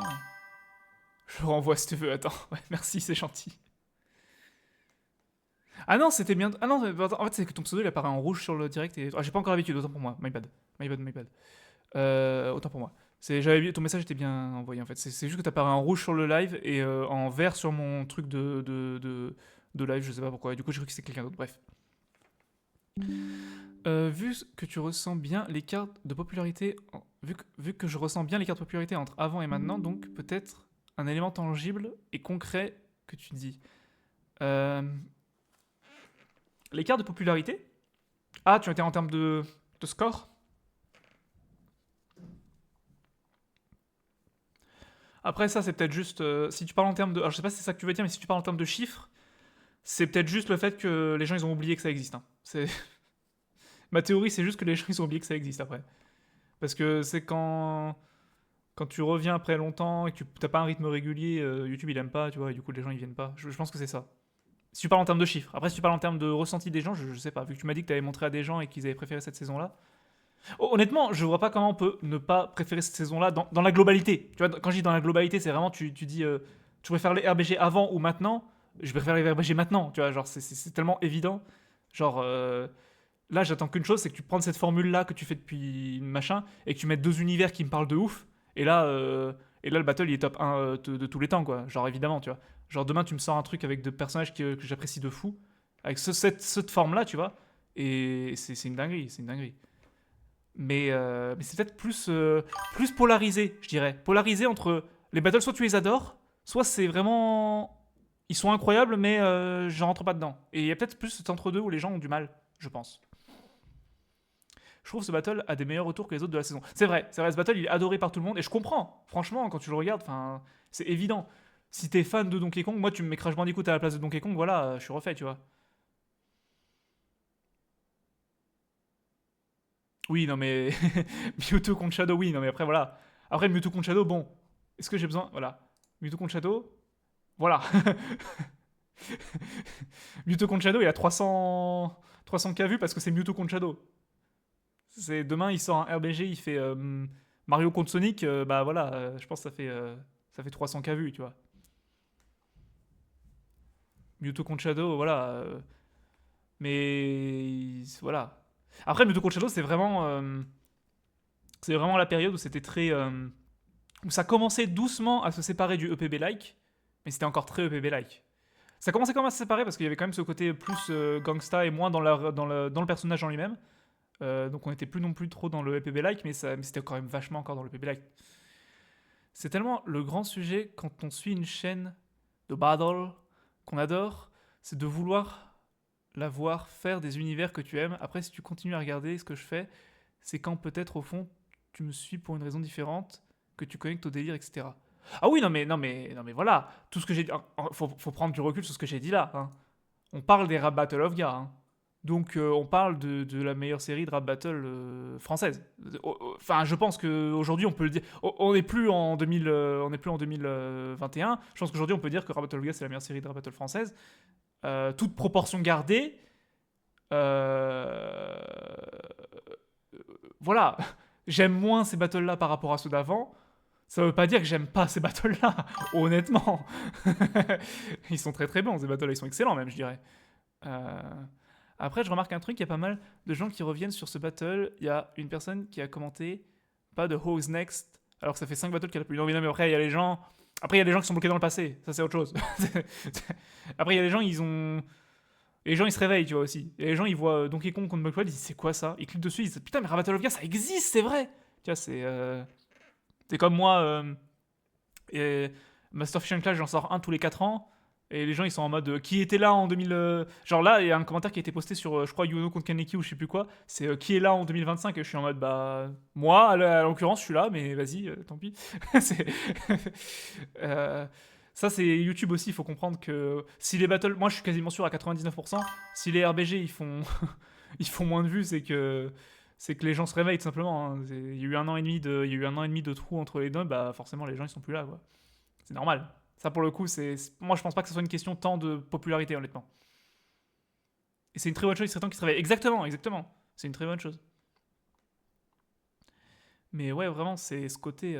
Je le renvoie si tu veux, attends. Ouais, merci, c'est gentil. Ah non, c'était bien. Ah non, en fait, c'est que ton pseudo il apparaît en rouge sur le direct et. Ah, j'ai pas encore l'habitude, autant pour moi. My bad. My bad. Autant pour moi. Ton message était bien envoyé en fait. C'est juste que t'apparais en rouge sur le live et en vert sur mon truc de live, je sais pas pourquoi. Et du coup, j'ai cru que c'était quelqu'un d'autre. Bref. Vu que tu ressens bien l'écart de popularité, vu que je ressens bien l'écart de popularité entre avant et maintenant, donc peut-être un élément tangible et concret que tu dis. Euh, L'écart de popularité. Ah, tu étais en termes de score. Après, ça, c'est peut-être juste. Si tu parles en termes de. Alors, je sais pas si c'est ça que tu veux dire, mais si tu parles en termes de chiffres, c'est peut-être juste le fait que les gens, ils ont oublié que ça existe. Hein. Ma théorie, c'est juste que les gens, ils ont oublié que ça existe après. Parce que c'est quand tu reviens après longtemps et que tu n'as pas un rythme régulier, YouTube, il aime pas, tu vois, et du coup, les gens, ils viennent pas. Je pense que c'est ça. Si tu parles en termes de chiffres. Après, si tu parles en termes de ressenti des gens, je sais pas. Vu que tu m'as dit que tu avais montré à des gens et qu'ils avaient préféré cette saison-là. Honnêtement, je vois pas comment on peut ne pas préférer cette saison-là dans la globalité. Tu vois, quand je dis dans la globalité, c'est vraiment, tu dis, tu préfères les RBG avant ou maintenant. Je préfère les RBG maintenant, tu vois, genre, c'est tellement évident. Genre, là, j'attends qu'une chose, c'est que tu prennes cette formule-là que tu fais depuis machin et que tu mettes deux univers qui me parlent de ouf. Et là, le battle, il est top 1 de tous les temps, quoi. Genre, évidemment, tu vois. Genre, demain, tu me sors un truc avec deux personnages que j'apprécie de fou. Avec cette forme-là, tu vois. Et c'est une dinguerie, c'est une dinguerie. Mais c'est peut-être plus polarisé, je dirais. Polarisé entre les battles, soit tu les adores, soit c'est vraiment. Ils sont incroyables, mais je rentre pas dedans. Et il y a peut-être plus cet entre-deux où les gens ont du mal, je pense. Je trouve ce battle a des meilleurs retours que les autres de la saison. C'est vrai, ce battle il est adoré par tout le monde et je comprends. Franchement, quand tu le regardes, c'est évident. Si t'es fan de Donkey Kong, moi tu me mets Crash Bandicoot à la place de Donkey Kong, voilà, je suis refait, tu vois. Oui, non mais Mewtwo contre Shadow, oui, non mais après voilà. Après Mewtwo contre Shadow, bon, est-ce que j'ai besoin, voilà. Mewtwo contre Shadow, voilà. Mewtwo contre Shadow, il a 300K vus parce que c'est Mewtwo contre Shadow. C'est demain il sort un RBG, il fait Mario contre Sonic, bah voilà, je pense que ça fait 300K vues, tu vois. Mewtwo contre Shadow, voilà. Mais voilà. Après Mewtwo contre Shadow, c'est vraiment la période où c'était très où ça commençait doucement à se séparer du EPB like, mais c'était encore très EPB like. Ça commençait quand même à se séparer parce qu'il y avait quand même ce côté plus gangsta et moins dans le personnage en lui-même. Donc on était plus non plus trop dans le EPB like, mais c'était quand même vachement encore dans le EPB like. C'est tellement le grand sujet quand on suit une chaîne de battle qu'on adore, c'est de vouloir la voir faire des univers que tu aimes. Après, si tu continues à regarder ce que je fais, c'est quand peut-être au fond tu me suis pour une raison différente, que tu connectes au délire, etc. Ah oui, non mais voilà, tout ce que j'ai dit, faut prendre du recul sur ce que j'ai dit là. Hein. On parle des rap battle of gars. Hein. Donc on parle de la meilleure série de rap battle française. Enfin, je pense qu'aujourd'hui on peut le dire. On n'est plus en 2000, on n'est plus en 2021. Je pense qu'aujourd'hui on peut dire que Rap Battle of Gars c'est la meilleure série de rap battle française. Toute proportion gardée. Euh, voilà. J'aime moins ces battles là par rapport à ceux d'avant. Ça veut pas dire que j'aime pas ces battles là. Honnêtement, ils sont très très bons ces battles là. Ils sont excellents même, je dirais. Euh, Après, je remarque un truc, il y a pas mal de gens qui reviennent sur ce battle. Il y a une personne qui a commenté pas de Who's Next, alors que ça fait 5 battles qu'elle a plus. Non, mais après, il y a les gens. Après, il y a des gens qui sont bloqués dans le passé. Ça, c'est autre chose. Après, il y a des gens, ils ont. Et les gens, ils se réveillent, tu vois aussi. Et les gens, ils voient Donkey Kong contre Buckwell, ils disent c'est quoi ça. Ils cliquent dessus, ils disent putain, mais Battle of Gars, ça existe, c'est vrai. Tu vois, c'est comme moi. Et Master Chief Clash, j'en sors un tous les 4 ans. Et les gens ils sont en mode qui était là en 2000 genre là il y a un commentaire qui a été posté sur je crois Yuno contre Kaneki ou je sais plus quoi, c'est qui est là en 2025 et je suis en mode bah moi à l'occurrence je suis là mais vas-y tant pis. C'est euh, ça c'est YouTube aussi, il faut comprendre que si les battles, moi je suis quasiment sûr à 99%, si les RBG ils font ils font moins de vues, c'est que les gens se réveillent tout simplement. Hein. Il y a eu un an et demi il y a eu un an et demi de trou entre les deux, bah forcément les gens ils sont plus là quoi. C'est normal. Ça, pour le coup, moi, je pense pas que ce soit une question tant de popularité, honnêtement. Et c'est une très bonne chose, il serait temps qu'ils se réveillent. Exactement, exactement. C'est une très bonne chose. Mais ouais, vraiment, c'est ce côté.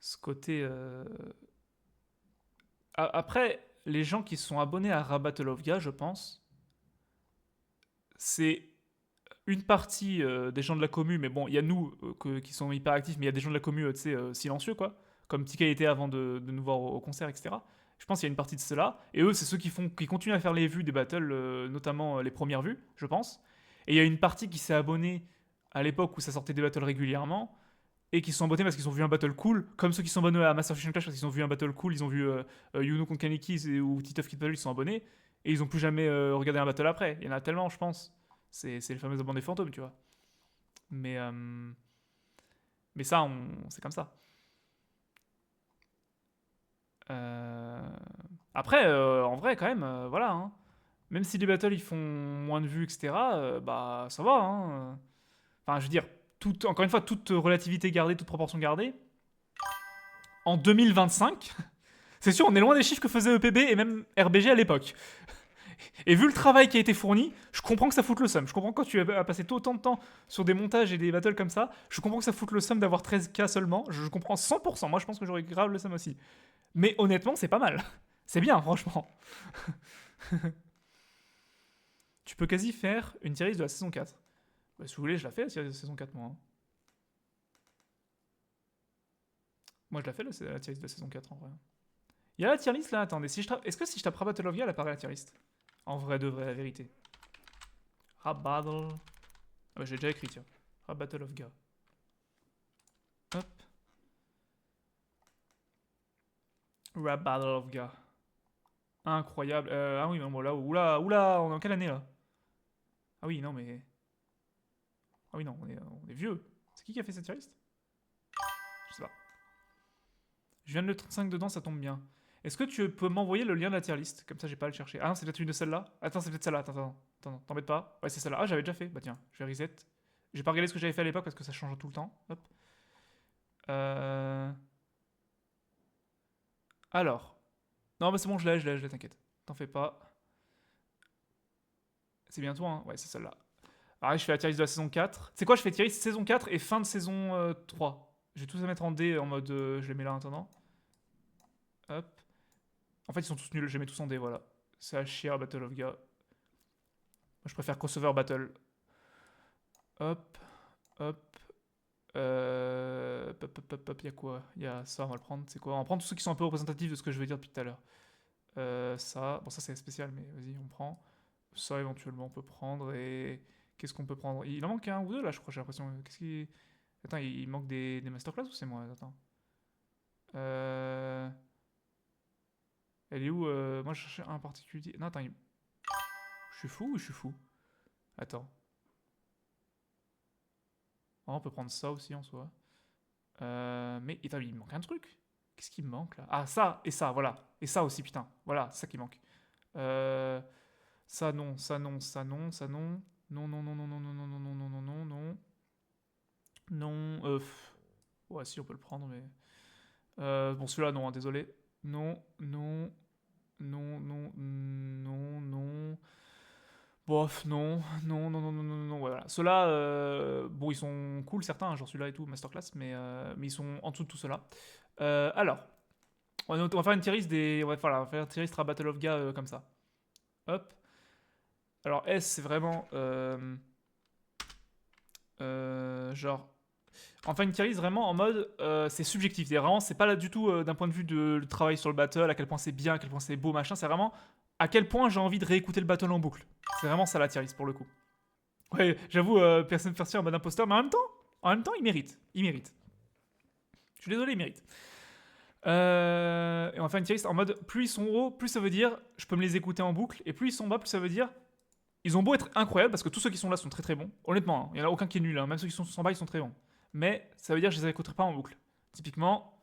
Ce côté. Après, les gens qui sont abonnés à Rabattle of Ga, je pense, c'est une partie des gens de la commu, mais bon, il y a nous qui sont hyper actifs, mais il y a des gens de la commu, tu sais, silencieux, quoi. Comme TK était avant de nous voir au concert, etc. Je pense qu'il y a une partie de cela. Et eux, c'est ceux qui continuent à faire les vues des battles, notamment les premières vues, je pense. Et il y a une partie qui s'est abonnée à l'époque où ça sortait des battles régulièrement, et qui sont abonnés parce qu'ils ont vu un battle cool, comme ceux qui sont abonnés à Master Chief Clash parce qu'ils ont vu un battle cool, ils ont vu Yuno contre Kaneki ou Titoff Kid Battle, ils sont abonnés, et ils ont plus jamais regardé un battle après. Il y en a tellement, je pense. C'est le fameux abonné fantôme, tu vois. Mais, euh, mais ça, c'est comme ça. Euh, Après, en vrai, quand même, voilà. Hein. Même si les battles ils font moins de vues, etc., bah ça va. Hein. Enfin, je veux dire, encore une fois, toute relativité gardée, toute proportion gardée. En 2025, c'est sûr, on est loin des chiffres que faisait EPB et même RBG à l'époque. Et vu le travail qui a été fourni, je comprends que ça foute le seum. Je comprends que quand tu as passé autant de temps sur des montages et des battles comme ça, je comprends que ça foute le seum d'avoir 13K seulement. Je comprends 100%. Moi, je pense que j'aurais grave le seum aussi. Mais honnêtement, c'est pas mal. C'est bien, franchement. Tu peux quasi faire une tier list de la saison 4. Bah, si vous voulez, je la fais la tier list de la saison 4, moi. Hein. Moi, je la fais la tier list de la saison 4 en vrai. Il y a la tier list là, attendez. Est-ce que si je tape Rap Battle of Ga, elle apparaît la tier list? En vrai de vrai, la vérité. Rap Battle. Ah bah, j'ai déjà écrit, tiens. Rap Battle of Ga. Hop. Rap Battle of Ga. Incroyable. Ah oui, non, bon, là, oula, on est en quelle année là? Ah oui, non, mais. Ah oui, non, on est vieux. C'est qui a fait cette tier list? Je sais pas. Je viens de le 35 dedans, ça tombe bien. Est-ce que tu peux m'envoyer le lien de la tier list? Comme ça, j'ai pas à le chercher. Ah non, c'est peut-être une de celles-là. Attends, c'est peut-être celle-là. Attends, t'embête pas. Ouais, c'est celle-là. Ah, j'avais déjà fait. Bah tiens, je vais reset. J'ai pas regardé ce que j'avais fait à l'époque parce que ça change tout le temps. Hop. Euh... Alors. Non, bah c'est bon, je l'ai, t'inquiète. T'en fais pas. C'est bien toi, hein? Ouais, c'est celle-là. Alors là, je fais la tier list de la saison 4. C'est quoi, je fais tier list saison 4 et fin de saison 3. Je vais tous les mettre en D en mode. Je les mets là en attendant. Hop. En fait, ils sont tous nuls, je les mets tous en D, voilà. C'est à chier, Battle of Ga. Moi, je préfère crossover battle. Hop, hop. Hop, y a quoi? Y a ça, on va le prendre. C'est quoi? On va prendre tous ceux qui sont un peu représentatifs de ce que je vais dire depuis tout à l'heure. Ça, bon, ça c'est spécial, mais vas-y, on prend. Ça, éventuellement, on peut prendre. Et qu'est-ce qu'on peut prendre? Il en manque un ou deux là, je crois, j'ai l'impression. Qu'est-ce qui. Attends, il manque des masterclass ou c'est moi? Attends. Euh. Elle est où? Moi, je cherchais un particulier. Non, attends, je suis fou ou je suis fou? Attends. Oh, on peut prendre ça aussi en soi. Mais attends, il me manque un truc. Qu'est-ce qui me manque là? Ah, ça et ça, voilà. Et ça aussi, putain. Voilà, c'est ça qui manque. Euh, Ça non, ça non, ça non, ça non. Non, non, non, non, non, non, non, non, non, non, non, non, non. Non, ouais, si, on peut le prendre, mais. Bon, celui-là, non, hein, désolé. Non, non, non, non, non, non. Bof, non, non, non, non, non, non, non, ouais, voilà. Ceux-là, bon, ils sont cool, certains, hein, genre celui-là et tout, Masterclass, mais ils sont en dessous de tout cela. Alors, on va faire une tier list des. Voilà, on va faire une tier list à Battle of Ga comme ça. Hop. Alors, S, c'est vraiment. Genre. Enfin, une tier list vraiment en mode. C'est subjectif. C'est vraiment, c'est pas là du tout d'un point de vue de le travail sur le battle, à quel point c'est bien, à quel point c'est beau, machin. C'est vraiment à quel point j'ai envie de réécouter le battle en boucle. C'est vraiment ça la tier list pour le coup. Ouais, j'avoue, personne faire en mode imposteur, mais en même temps, il mérite. Il mérite. Je suis désolé, il mérite. Et on va faire une tier list en mode plus ils sont hauts, plus ça veut dire je peux me les écouter en boucle, et plus ils sont bas, plus ça veut dire ils ont beau être incroyables parce que tous ceux qui sont là sont très très bons. Honnêtement, il n'y en a aucun qui est nul, hein. Même ceux qui sont bas, ils sont très bons. Mais ça veut dire que je les écouterai pas en boucle. Typiquement,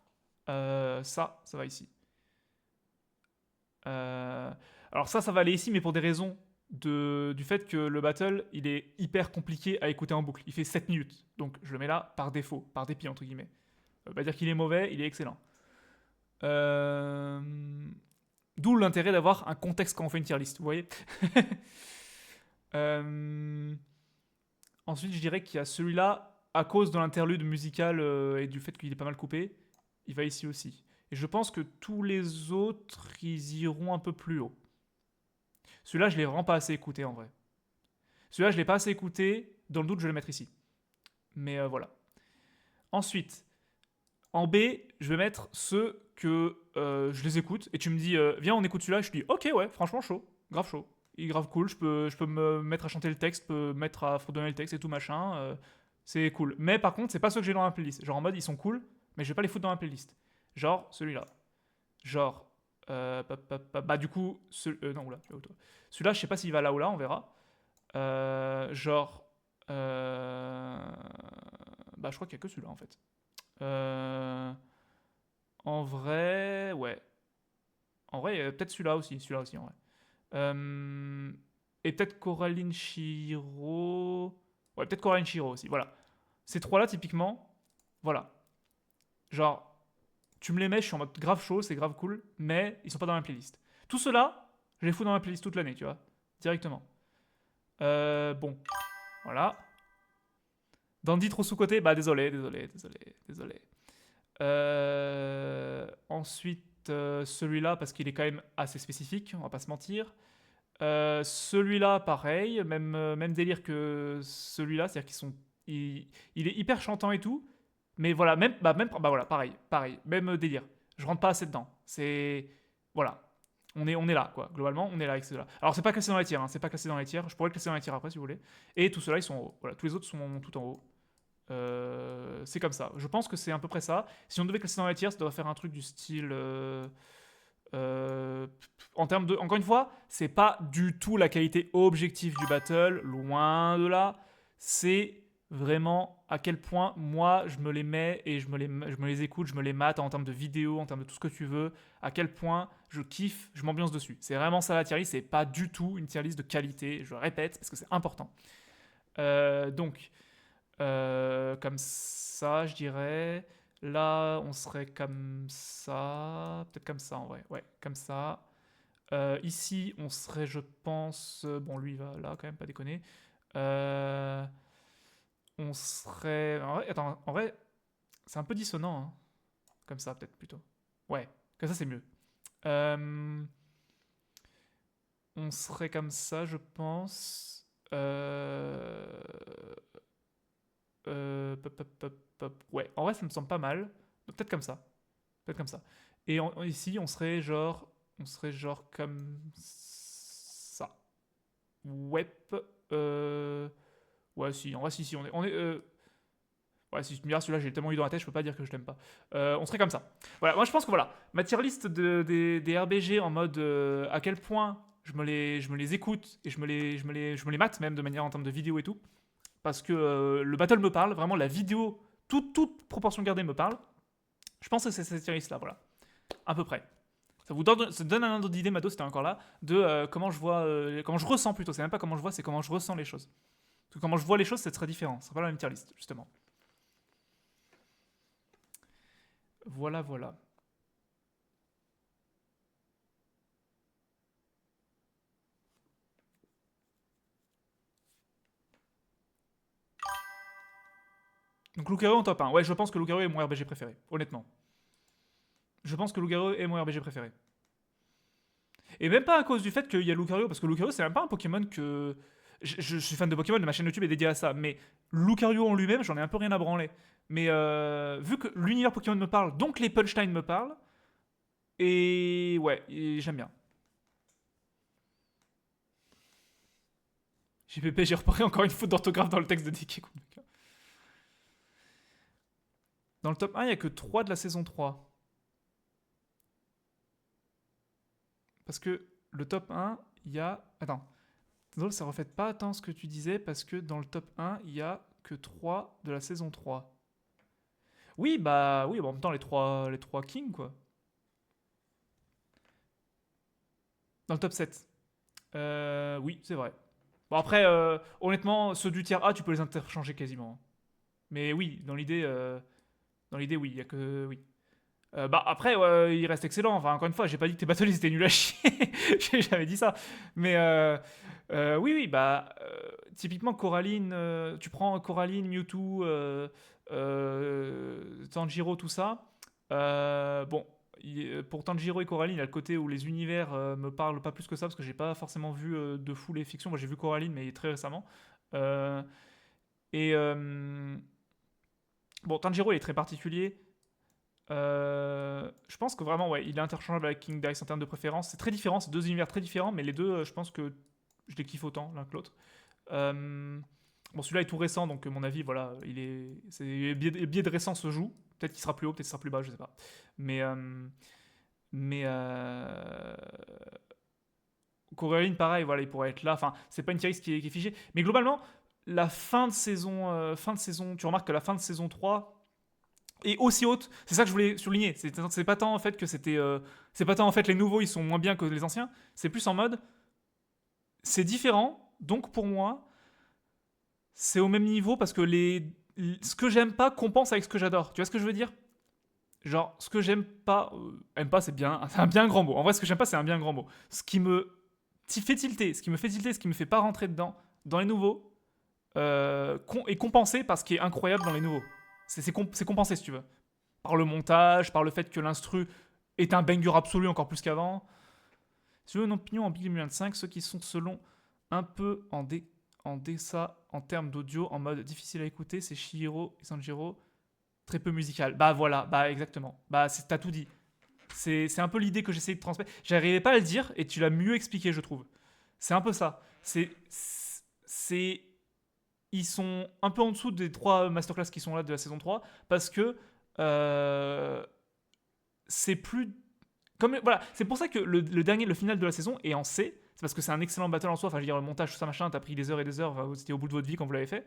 ça va ici. Euh, alors ça va aller ici, mais pour des raisons du fait que le battle, il est hyper compliqué à écouter en boucle. Il fait 7 minutes. Donc je le mets là par défaut, par dépit, entre guillemets. Ça veut pas dire qu'il est mauvais, il est excellent. Euh, D'où l'intérêt d'avoir un contexte quand on fait une tier list, vous voyez. Euh, Ensuite, je dirais qu'il y a celui-là, à cause de l'interlude musical et du fait qu'il est pas mal coupé, il va ici aussi. Et je pense que tous les autres, ils iront un peu plus haut. Celui-là, je l'ai vraiment pas assez écouté en vrai. Celui-là, je l'ai pas assez écouté. Dans le doute, je vais le mettre ici. Mais voilà. Ensuite, en B, je vais mettre ceux que je les écoute. Et tu me dis, viens, on écoute celui-là. Je te dis, ok, ouais, franchement chaud. Grave chaud. Il est grave cool. Je peux me mettre à chanter le texte, je peux me mettre à fredonner le texte et tout machin. C'est cool. Mais par contre, c'est pas ceux que j'ai dans ma playlist. Genre en mode, ils sont cool, mais je vais pas les foutre dans ma playlist. Genre celui-là. Genre. Bah, du coup. Non, oula, là où toi. Celui-là, je sais pas s'il va là ou là, on verra. Genre. Bah, je crois qu'il y a que celui-là en fait. Euh, En vrai, ouais. En vrai, peut-être celui-là aussi en vrai. Euh, Et peut-être Coraline Shiro. Ouais, peut-être Coraline Shiro aussi. Voilà. Ces trois-là, typiquement, voilà. Genre, tu me les mets, je suis en mode grave chaud, c'est grave cool, mais ils sont pas dans ma playlist. Tout cela, je les fous dans ma playlist toute l'année, tu vois, directement. Bon, voilà. Dandy trop sous-côté, bah désolé, désolé, désolé, désolé. Ensuite, celui-là, parce qu'il est quand même assez spécifique, on va pas se mentir. Celui-là, pareil, même délire que celui-là, c'est-à-dire il est hyper chantant et tout, mais voilà, bah voilà, pareil, pareil, même délire. Je rentre pas assez dedans. Voilà, on est là, quoi. Globalement, on est là avec ceux-là. Alors, c'est pas classé dans les tiers, hein, c'est pas classé dans les tiers. Je pourrais le classer dans les tiers après, si vous voulez. Et tous ceux-là, ils sont en haut. Voilà, tous les autres sont tout en haut. C'est comme ça. Je pense que c'est à peu près ça. Si on devait classer dans les tiers, ça devrait faire un truc du style. En termes de, encore une fois, c'est pas du tout la qualité objective du battle, loin de là. C'est vraiment à quel point moi je me les mets et je me les écoute, je me les mate en termes de vidéo, en termes de tout ce que tu veux. À quel point je kiffe, je m'ambiance dessus. C'est vraiment ça la tier list, c'est pas du tout une tier list de qualité. Je le répète parce que c'est important. Donc, comme ça, je dirais. Là, on serait comme ça. Peut-être comme ça en vrai. Ouais, comme ça. Ici, on serait, je pense. Bon, lui, il va là quand même, pas déconner. Euh, on serait. En vrai, attends, en vrai, c'est un peu dissonant. Hein. Comme ça, peut-être plutôt. Ouais, comme ça, c'est mieux. Euh, on serait comme ça, je pense. Pop, pop, pop, pop. Ouais, en vrai, ça me semble pas mal. Donc, peut-être comme ça. Peut-être comme ça. Et ici, on serait genre. On serait genre comme ça. Ouais. Euh, ouais, si. En vrai, si, si. Ouais, si tu me diras, celui-là, j'ai tellement eu dans la tête, je peux pas dire que je l'aime pas. On serait comme ça. Voilà, moi, je pense que voilà. Ma tier list des RBG en mode à quel point je me les écoute et je me les mate, même de manière en termes de vidéo et tout. Parce que le battle me parle, vraiment la vidéo, toute proportion gardée me parle. Je pense que c'est cette tier list là, voilà. À peu près. Ça donne un ordre d'idée, Mado, si t'es encore là, de comment je ressens plutôt. C'est même pas comment je vois, c'est comment je ressens les choses. Parce que comment je vois les choses, c'est très différent. C'est pas la même tier list, justement. Voilà, voilà. Donc Loup-Garou en top 1. Ouais, je pense que Loup-Garou est mon RBG préféré, honnêtement. Je pense que Loup-Garou est mon RBG préféré. Et même pas à cause du fait qu'il y a Lucario, parce que Lucario, c'est même pas un Pokémon que. Je suis fan de Pokémon, ma chaîne YouTube est dédiée à ça, mais Lucario en lui-même, j'en ai un peu rien à branler. Mais vu que l'univers Pokémon me parle, donc les punchlines me parlent, et ouais, j'aime bien. JPP, j'ai repéré encore une faute d'orthographe dans le texte de Dicky. Dans le top 1, il n'y a que 3 de la saison 3. Parce que le top 1, il y a. Attends. Désolé, ça reflète pas tant ce que tu disais, parce que dans le top 1, il y a que 3 de la saison 3. Oui, bah oui, en même temps, les trois kings, quoi. Dans le top 7. Oui, c'est vrai. Bon, après, honnêtement, ceux du tiers A, tu peux les interchanger quasiment. Mais oui, dans l'idée, oui, il y a que. Oui. Bah après, il reste excellent. Enfin, encore une fois, j'ai pas dit que tes battles étaient nuls à chier. J'ai jamais dit ça. Mais oui, oui, bah typiquement Coraline, tu prends Coraline, Mewtwo, Tanjiro, tout ça. Bon, pour Tanjiro et Coraline, il y a le côté où les univers me parlent pas plus que ça parce que j'ai pas forcément vu de fou les fictions. Moi, j'ai vu Coraline, mais très récemment. Euh, et bon, Tanjiro il est très particulier. Je pense que vraiment, ouais, il est interchangeable avec King Dice en termes de préférence. C'est très différent, c'est deux univers très différents, mais les deux, je pense que je les kiffe autant l'un que l'autre. Bon, celui-là est tout récent, donc mon avis, voilà, c'est biais de récent se joue. Peut-être qu'il sera plus haut, peut-être qu'il sera plus bas, je sais pas. Mais mais Coraline, pareil, voilà, il pourrait être là. Enfin, c'est pas une tier list qui est figée, mais globalement, la fin de saison, tu remarques que la fin de saison 3 et aussi haute. C'est ça que je voulais souligner. C'est pas tant en fait que c'était. C'est pas tant en fait les nouveaux ils sont moins bien que les anciens. C'est plus en mode. C'est différent. Donc pour moi, c'est au même niveau parce que ce que j'aime pas compense avec ce que j'adore. Tu vois ce que je veux dire? Genre, ce que j'aime pas. Aime pas, c'est bien. C'est un bien grand mot. En vrai, ce que j'aime pas, c'est un bien grand mot. Ce qui me fait tilter, ce qui me fait pas rentrer dedans, dans les nouveaux, est compensé par ce qui est incroyable dans les nouveaux. C'est compensé si tu veux. Par le montage, par le fait que l'instru est un banger absolu encore plus qu'avant. Si tu veux une opinion en Big 2025, ceux qui sont selon un peu en DSA en termes d'audio, en mode difficile à écouter, c'est Shihiro et Sanjiro, très peu musical. Bah voilà, bah exactement. Bah t'as tout dit. C'est un peu l'idée que j'essayais de transmettre. J'arrivais pas à le dire et tu l'as mieux expliqué, je trouve. C'est un peu ça. C'est ils sont un peu en dessous des trois masterclass qui sont là de la saison 3 parce que euh, c'est plus Comme, voilà, c'est pour ça que le dernier, le final de la saison est en C. C'est parce que c'est un excellent battle en soi. Enfin, je veux dire, le montage, tout ça, machin, t'as pris des heures et des heures. Enfin, c'était au bout de votre vie quand vous l'avez fait.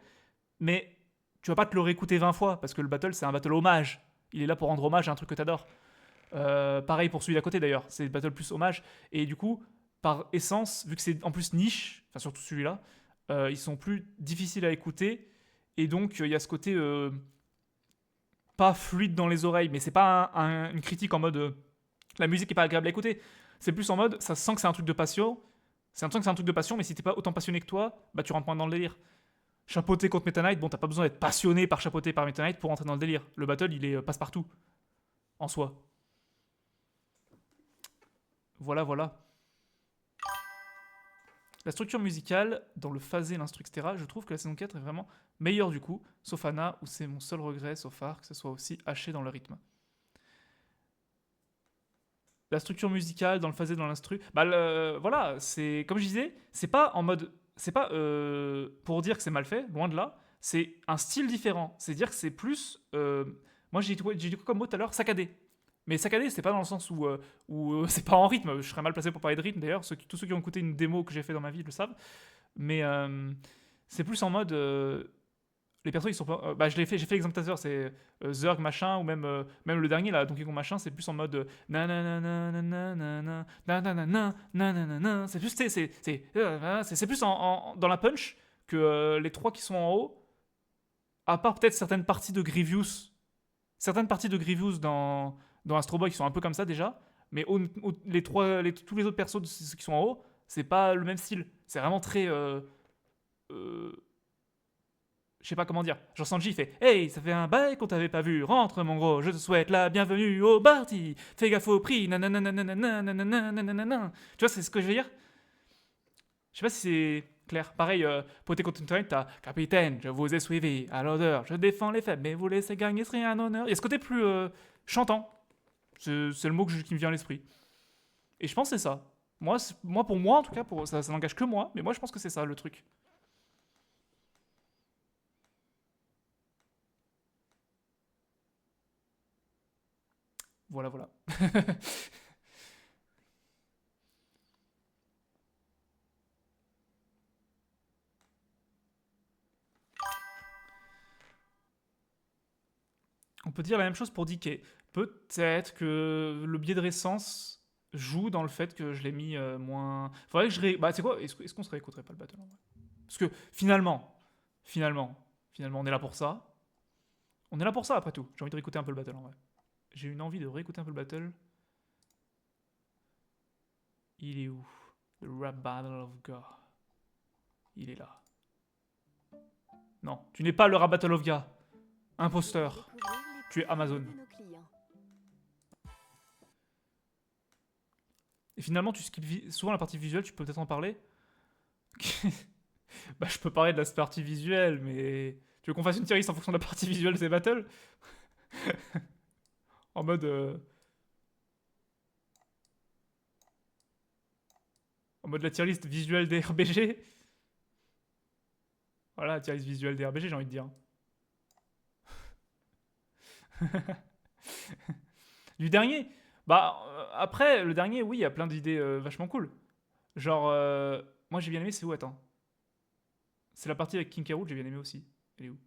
Mais tu vas pas te le réécouter 20 fois parce que le battle, c'est un battle hommage. Il est là pour rendre hommage à un truc que t'adores. Pareil pour celui d'à côté d'ailleurs. C'est le battle plus hommage. Et du coup, par essence, vu que c'est en plus niche, enfin, surtout celui-là, ils sont plus difficiles à écouter. Et donc, il y a ce côté pas fluide dans les oreilles. Mais c'est pas une critique en mode. La musique est pas agréable à écouter. C'est plus en mode, ça sent que c'est un truc de passion. C'est un truc, c'est un truc de passion, mais si t'es pas autant passionné que toi, bah tu rentres moins dans le délire. Chapeauté contre Meta Knight, bon, t'as pas besoin d'être passionné par chapeauté par Meta Knight pour rentrer dans le délire. Le battle, il est passe-partout. En soi. Voilà, voilà. La structure musicale, dans le phasé, l'instru, etc., je trouve que la saison 4 est vraiment meilleure du coup, sauf Anna, où c'est mon seul regret, sauf far, que ce soit aussi haché dans le rythme. La structure musicale, dans le phasé, dans l'instru, bah voilà, c'est comme je disais, c'est pas en mode, c'est pas pour dire que c'est mal fait, loin de là, c'est un style différent, c'est dire que c'est plus, moi j'ai dit quoi comme mot tout à l'heure, saccadé. Mais saccadé, c'est pas dans le sens où c'est pas en rythme, je serais mal placé pour parler de rythme d'ailleurs, tous ceux qui ont écouté une démo que j'ai fait dans ma vie le savent, mais c'est plus en mode, les persos ils sont pas, bah je l'ai fait, j'ai fait l'exemple tout à l'heure, c'est Zerg machin ou même le dernier là Donkey Kong machin, c'est plus en mode nanana nanana nanana nanana, c'est plus c'est plus dans la punch que les trois qui sont en haut, à part peut-être certaines parties de Grievous dans Astro Boy qui sont un peu comme ça déjà, mais tous les autres persos de ceux qui sont en haut, c'est pas le même style, c'est vraiment très euh, je sais pas comment dire. Genre Sanji fait Hey, ça fait un bail qu'on t'avait pas vu. Rentre, mon gros, je te souhaite la bienvenue au party. Fais gaffe au prix. Nanana, nanana. Tu vois, c'est ce que je veux dire. Je sais pas si c'est clair. Pareil, pour tes contenus, t'as Capitaine, je vous ai suivi. À l'odeur, je défends les faibles, mais vous laissez gagner, ce serait un honneur. Il y a ce côté plus chantant. C'est le mot qui me vient à l'esprit. Et je pense que c'est ça. Moi, pour moi, en tout cas, ça n'engage que moi, mais moi, je pense que c'est ça le truc. Voilà, voilà. On peut dire la même chose pour DK. Peut-être que le biais de récence joue dans le fait que je l'ai mis moins. Faudrait que je Bah, c'est quoi Est-ce qu'on se réécouterait pas le battle en vrai? Parce que finalement, finalement, on est là pour ça. On est là pour ça après tout. J'ai envie de réécouter un peu le battle en vrai. J'ai une envie de réécouter un peu le battle. Il est où? The Rap Battle of God. Il est là. Non, tu n'es pas le Rap Battle of God. Imposteur. Tu es Amazon. Et finalement, tu skips souvent la partie visuelle, tu peux peut-être en parler. Bah, je peux parler de la partie visuelle, mais. Tu veux qu'on fasse une tier list en fonction de la partie visuelle des battles? En mode. En mode la tier list visuelle des RBG? Voilà, la tier list visuelle des RBG, j'ai envie de dire. Du dernier? Bah, après, le dernier, oui, il y a plein d'idées vachement cool. Genre, moi j'ai bien aimé, c'est où? Attends. C'est la partie avec King K. Rool, j'ai bien aimé aussi. Elle est où?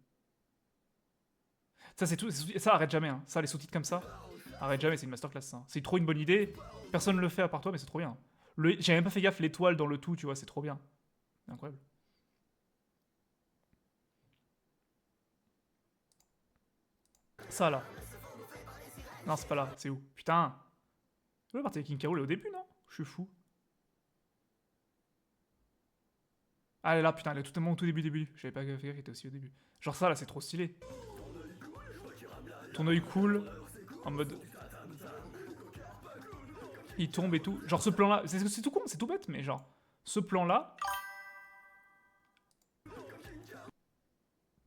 Ça, c'est tout. Ça, arrête jamais. Hein. Ça, les sous-titres comme ça, arrête jamais, c'est une masterclass. Ça. C'est trop une bonne idée. Personne ne le fait à part toi, mais c'est trop bien. J'ai même pas fait gaffe, l'étoile dans le tout, tu vois, c'est trop bien. C'est incroyable. Ça là. Non, c'est pas là, c'est où? Putain. La partie avec King K. Rool est au début, non? Je suis fou. Ah, elle est là, putain, elle est totalement au tout début. J'avais pas fait gaffe qu'elle était aussi au début. Genre ça, là, c'est trop stylé. Ton œil cool, en mode. Il tombe et tout. Genre ce plan-là, c'est tout con, c'est tout bête, mais genre, ce plan-là,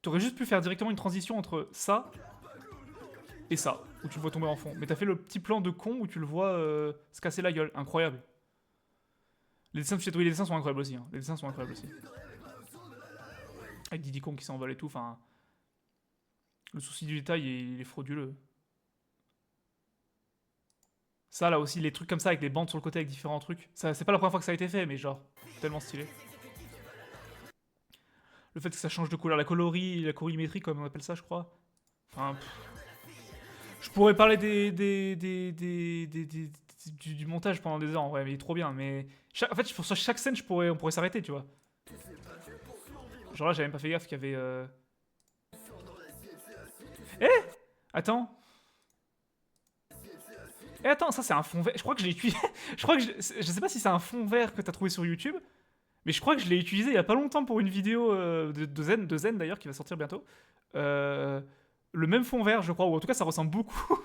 t'aurais juste pu faire directement une transition entre ça et ça, où tu le vois tomber en fond. Mais t'as fait le petit plan de con où tu le vois se casser la gueule. Incroyable. Les dessins de Chatouille, les dessins sont incroyables aussi. Hein. Les dessins sont incroyables aussi. Avec Diddy Kong qui s'envole et tout, enfin. Le souci du détail, il est frauduleux. Ça, là aussi, les trucs comme ça, avec des bandes sur le côté, avec différents trucs. Ça, c'est pas la première fois que ça a été fait, mais genre, tellement stylé. Le fait que ça change de couleur, la colorimétrie, comme on appelle ça, je crois. Enfin, je pourrais parler du montage pendant des heures, en vrai, mais il est trop bien. Mais en fait, sur chaque scène, on pourrait s'arrêter, tu vois. Genre là, j'avais même pas fait gaffe qu'il y avait. Eh, attends. Eh, attends, ça c'est un fond vert. Je crois que je l'ai utilisé. Je crois que je sais pas si c'est un fond vert que t'as trouvé sur YouTube, mais je crois que je l'ai utilisé il y a pas longtemps pour une vidéo de Zen d'ailleurs qui va sortir bientôt. Euh, le même fond vert, je crois, ou en tout cas ça ressemble beaucoup.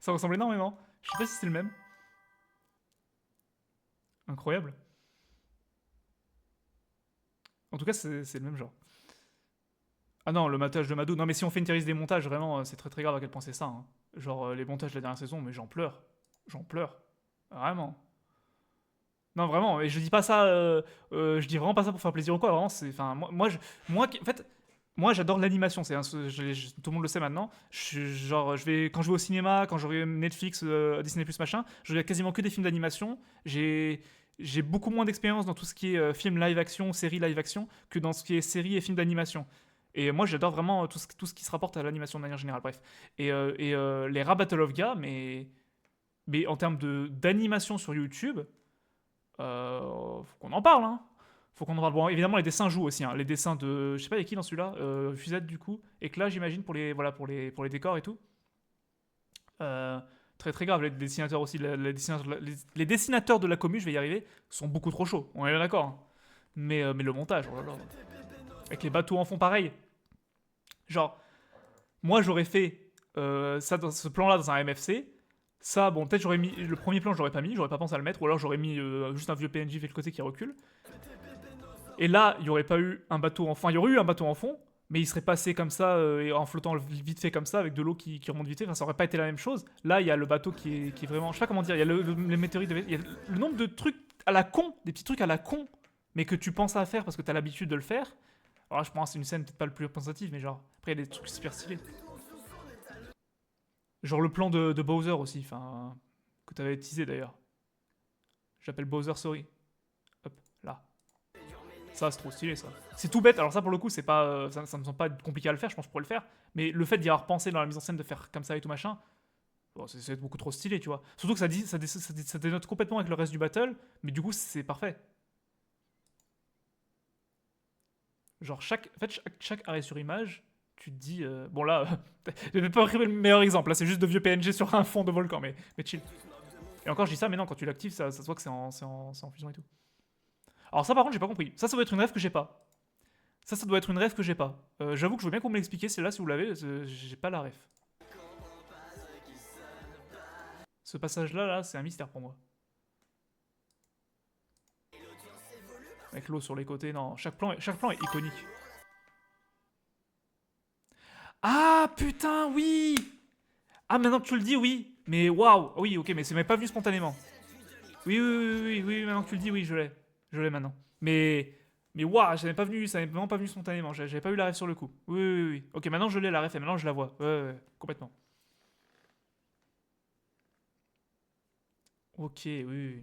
Ça ressemble énormément. Je sais pas si c'est le même. Incroyable. En tout cas, c'est le même genre. Ah non, le montage de Madou. Non, mais si on fait une tier list des montages, vraiment, c'est très très grave à quel point c'est ça, hein. Genre, les montages de la dernière saison, mais j'en pleure. J'en pleure. Vraiment. Non, vraiment, et je dis pas ça, je dis vraiment pas ça pour faire plaisir ou quoi, vraiment, c'est, enfin, en fait, moi j'adore l'animation, tout le monde le sait maintenant, quand je vais au cinéma, quand je regarde Netflix, Disney+, machin, je regarde quasiment que des films d'animation, j'ai beaucoup moins d'expérience dans tout ce qui est film live action, série live action, que dans ce qui est série et film d'animation. Et moi j'adore vraiment tout ce qui se rapporte à l'animation de manière générale, bref. Les rap Battle of Ga, mais en termes d'animation sur YouTube, faut qu'on en parle, hein. Faut qu'on en parle. Bon, évidemment, les dessins jouent aussi, hein. Les dessins de. Je sais pas, il y a qui dans celui-là, Fusette, du coup. Et que là, j'imagine, voilà, pour les décors et tout. Euh, très très grave. Les dessinateurs aussi, les dessinateurs de la commu, je vais y arriver, sont beaucoup trop chauds. On est bien d'accord, hein. Mais le montage, oh là là. Avec les bateaux en fond, pareil. Genre, moi, j'aurais fait ça dans ce plan-là dans un MFC. Ça, bon, peut-être j'aurais mis. Le premier plan, j'aurais pas mis, j'aurais pas pensé à le mettre. Ou alors j'aurais mis juste un vieux PNJ fait le côté qui recule. Et là, il n'y aurait pas eu un bateau en fond. Il y aurait eu un bateau en fond, mais il serait passé comme ça, et en flottant vite fait comme ça, avec de l'eau qui remonte vite fait. Enfin, ça aurait pas été la même chose. Là, il y a le bateau qui est vraiment. Je sais pas comment dire. Il y a les météorites. Il y a le nombre de trucs à la con, des petits trucs à la con, mais que tu penses à faire parce que tu as l'habitude de le faire. Alors là, je pense que c'est une scène peut-être pas le plus représentative, mais genre. Après, il y a des trucs super stylés. Genre le plan de Bowser aussi, enfin. Que tu avais teasé d'ailleurs. J'appelle Bowser Sorry. Hop, là. Ça, c'est trop stylé, ça. C'est tout bête, alors ça, pour le coup, c'est pas, ça me semble pas compliqué à le faire, je pense que je pourrais le faire. Mais le fait d'y avoir pensé dans la mise en scène, de faire comme ça et tout machin, bon, c'est beaucoup trop stylé, tu vois. Surtout que ça dénote complètement avec le reste du battle, mais du coup, c'est parfait. Genre, chaque arrêt sur image, tu te dis. Bon, là, je vais pas pris le meilleur exemple, là, c'est juste de vieux PNG sur un fond de volcan, mais chill. Et encore, je dis ça, mais non, quand tu l'actives, ça se voit que c'est en fusion et tout. Alors, ça, par contre, j'ai pas compris. Ça doit être une rêve que j'ai pas. Ça doit être une rêve que j'ai pas. J'avoue que je veux bien qu'on me l'explique, celle-là, si vous l'avez, j'ai pas la rêve. Ce passage-là, là, c'est un mystère pour moi. Avec l'eau sur les côtés, non, chaque plan est iconique. Ah, putain, oui. Ah, maintenant que tu le dis, oui. Mais waouh, oui, ok, mais c'est même pas venu spontanément. Oui, maintenant que tu le dis, oui, je l'ai. Je l'ai maintenant. Mais waouh, ça n'est vraiment pas venu spontanément. J'avais pas eu la rêve sur le coup. Oui. Ok, maintenant je l'ai la rêve et maintenant je la vois. Ouais, complètement. Ok, oui.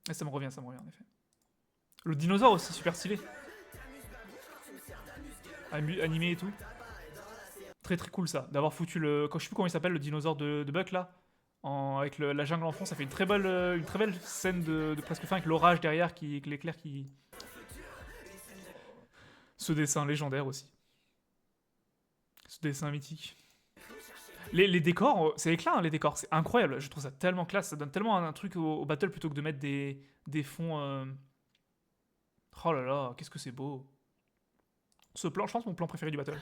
Et ça me revient en effet. Le dinosaure aussi, super stylé. Animé et tout. Très très cool ça. D'avoir foutu le. Je sais plus comment il s'appelle, le dinosaure de Buck là. Avec la jungle en fond, ça fait une très belle scène de presque fin avec l'orage derrière, l'éclair qui. Ce dessin légendaire aussi. Ce dessin mythique. Les décors, c'est éclat, hein, les décors, c'est incroyable. Je trouve ça tellement classe, ça donne tellement un truc au battle plutôt que de mettre des fonds. Oh là là, qu'est-ce que c'est beau. Ce plan, je pense, mon plan préféré du battle.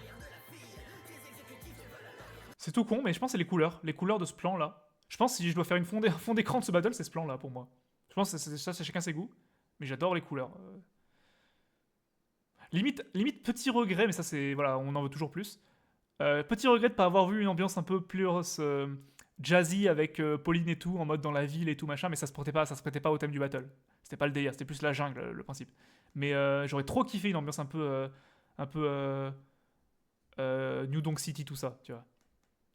C'est tout con, mais je pense que c'est les couleurs. Les couleurs de ce plan là. Je pense que si je dois faire un fond d'écran de ce battle, c'est ce plan là pour moi. Je pense que ça, c'est chacun ses goûts. Mais j'adore les couleurs. Limite petit regret, mais ça c'est. Voilà, on en veut toujours plus. Petit regret de pas avoir vu une ambiance un peu plus jazzy avec Pauline et tout, en mode dans la ville et tout machin, mais ça se prêtait pas au thème du battle. C'était pas le délire, c'était plus la jungle le principe. Mais j'aurais trop kiffé une ambiance un peu New Donk City tout ça, tu vois.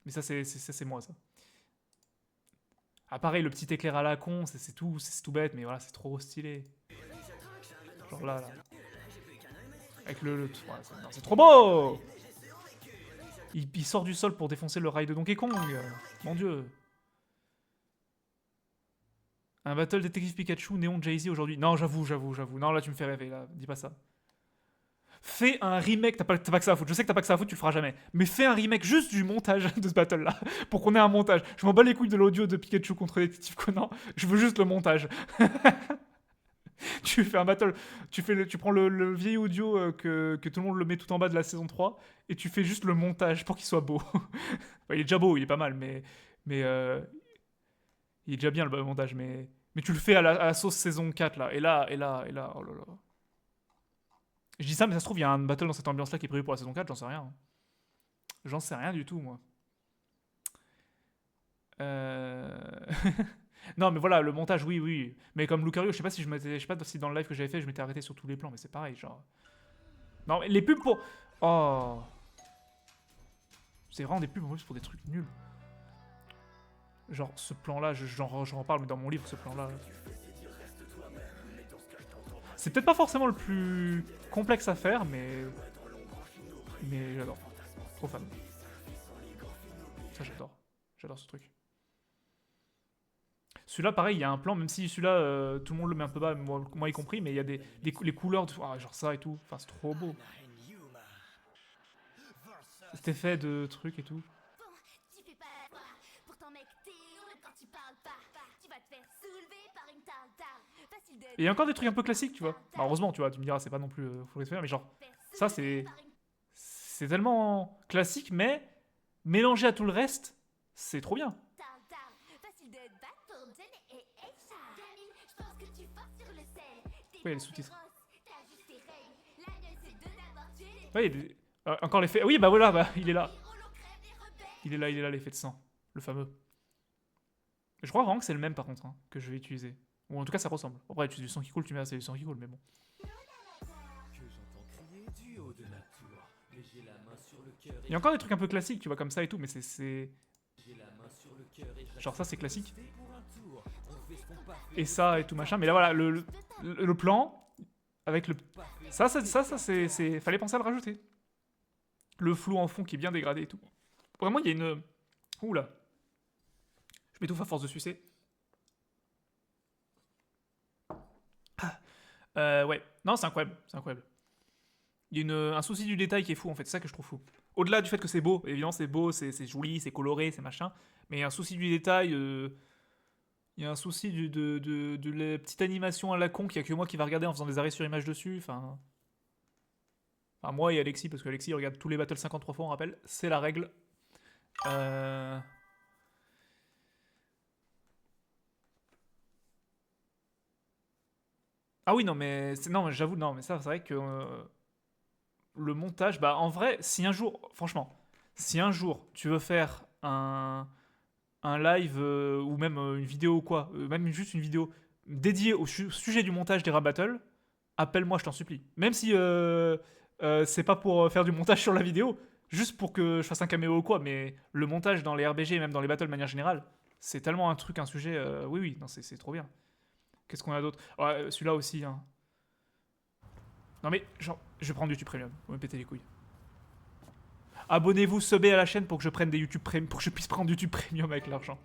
Mais ça c'est moi ça. Ah, pareil, le petit éclair à la con, c'est tout bête, mais voilà, c'est trop stylé. Genre là. Avec ouais, c'est trop beau. Il sort du sol pour défoncer le rail de Donkey Kong. Mon dieu. Un battle détective Pikachu, Néon Jay-Z aujourd'hui. Non, j'avoue. Non, là, tu me fais rêver, là. Dis pas ça. Fais un remake. T'as pas que ça à foutre. Je sais que t'as pas que ça à foutre, tu le feras jamais. Mais fais un remake juste du montage de ce battle-là. Pour qu'on ait un montage. Je m'en bats les couilles de l'audio de Pikachu contre Détective Conan. Je veux juste le montage. Tu fais un battle. Tu prends le vieil audio que tout le monde le met tout en bas de la saison 3. Et tu fais juste le montage pour qu'il soit beau. Enfin, il est déjà beau, il est pas mal, mais il est déjà bien le montage, mais tu le fais à la sauce saison 4 là. Et là, oh là là. Je dis ça, mais ça se trouve, il y a un battle dans cette ambiance là qui est prévu pour la saison 4, j'en sais rien. J'en sais rien du tout, moi. Euh... non, mais voilà, le montage, oui. Mais comme Lucario, je sais pas si je sais pas si dans le live que j'avais fait, je m'étais arrêté sur tous les plans, mais c'est pareil, genre. Non, mais les pubs pour. Oh. C'est vraiment des pubs en plus pour des trucs nuls. Genre, ce plan-là, j'en parle, mais dans mon livre, ce plan-là. C'est peut-être pas forcément le plus complexe à faire, mais. Mais j'adore. Trop fan. Ça, j'adore. J'adore ce truc. Celui-là, pareil, il y a un plan, même si celui-là, tout le monde le met un peu bas, moi y compris, mais il y a les couleurs, genre ça et tout. Enfin, c'est trop beau. Cet effet de truc et tout. Et il y a encore des trucs un peu classiques, tu vois. Bah, heureusement, tu vois, tu me diras, c'est pas non plus full mais genre, ça, c'est tellement classique, mais mélangé à tout le reste, c'est trop bien. Oui, il y a les sous-titres. Ouais, il y a encore l'effet. Oui, bah voilà, bah, il est là. Il est là, l'effet de sang. Le fameux. Je crois vraiment que c'est le même par contre, hein, que je vais utiliser. Ou en tout cas, ça ressemble. Après, tu utilises du sang qui coule, tu mets c'est du sang qui coule, mais bon. Il y a encore des trucs un peu classiques, tu vois, comme ça et tout, mais c'est. Genre, ça, c'est classique. Et ça et tout machin. Mais là, voilà, le plan, avec le. Ça, c'est. Fallait penser à le rajouter. Le flou en fond qui est bien dégradé et tout. Vraiment, il y a une. Ouh là. Je m'étouffe à force de sucer. Ouais. Non, c'est incroyable. C'est incroyable. Il y a un souci du détail qui est fou, en fait. C'est ça que je trouve fou. Au-delà du fait que c'est beau, évidemment, c'est beau, c'est joli, c'est coloré, c'est machin. Mais il y a un souci du détail. Il y a un souci de la petite animation à la con qu'il n'y a que moi qui va regarder en faisant des arrêts sur image dessus. Enfin, moi et Alexis, parce que Alexis regarde tous les battles 53 fois, on rappelle. C'est la règle. Euh... Ah oui, non, mais non, mais j'avoue, non, mais ça, c'est vrai que le montage, bah en vrai, si un jour, franchement, si un jour tu veux faire un live ou même une vidéo ou quoi, même juste une vidéo dédiée au sujet du montage des rap battles, appelle-moi, je t'en supplie. Même si c'est pas pour faire du montage sur la vidéo, juste pour que je fasse un caméo ou quoi, mais le montage dans les RBG et même dans les battles de manière générale, c'est tellement un truc, un sujet. Oui, non, c'est trop bien. Qu'est-ce qu'on a d'autre? Ouais, celui-là aussi, hein. Non mais, genre, je vais prendre YouTube Premium. Vous me péter les couilles. Abonnez-vous, subez à la chaîne pour que je prenne des YouTube Premium, pour que je puisse prendre YouTube Premium avec l'argent.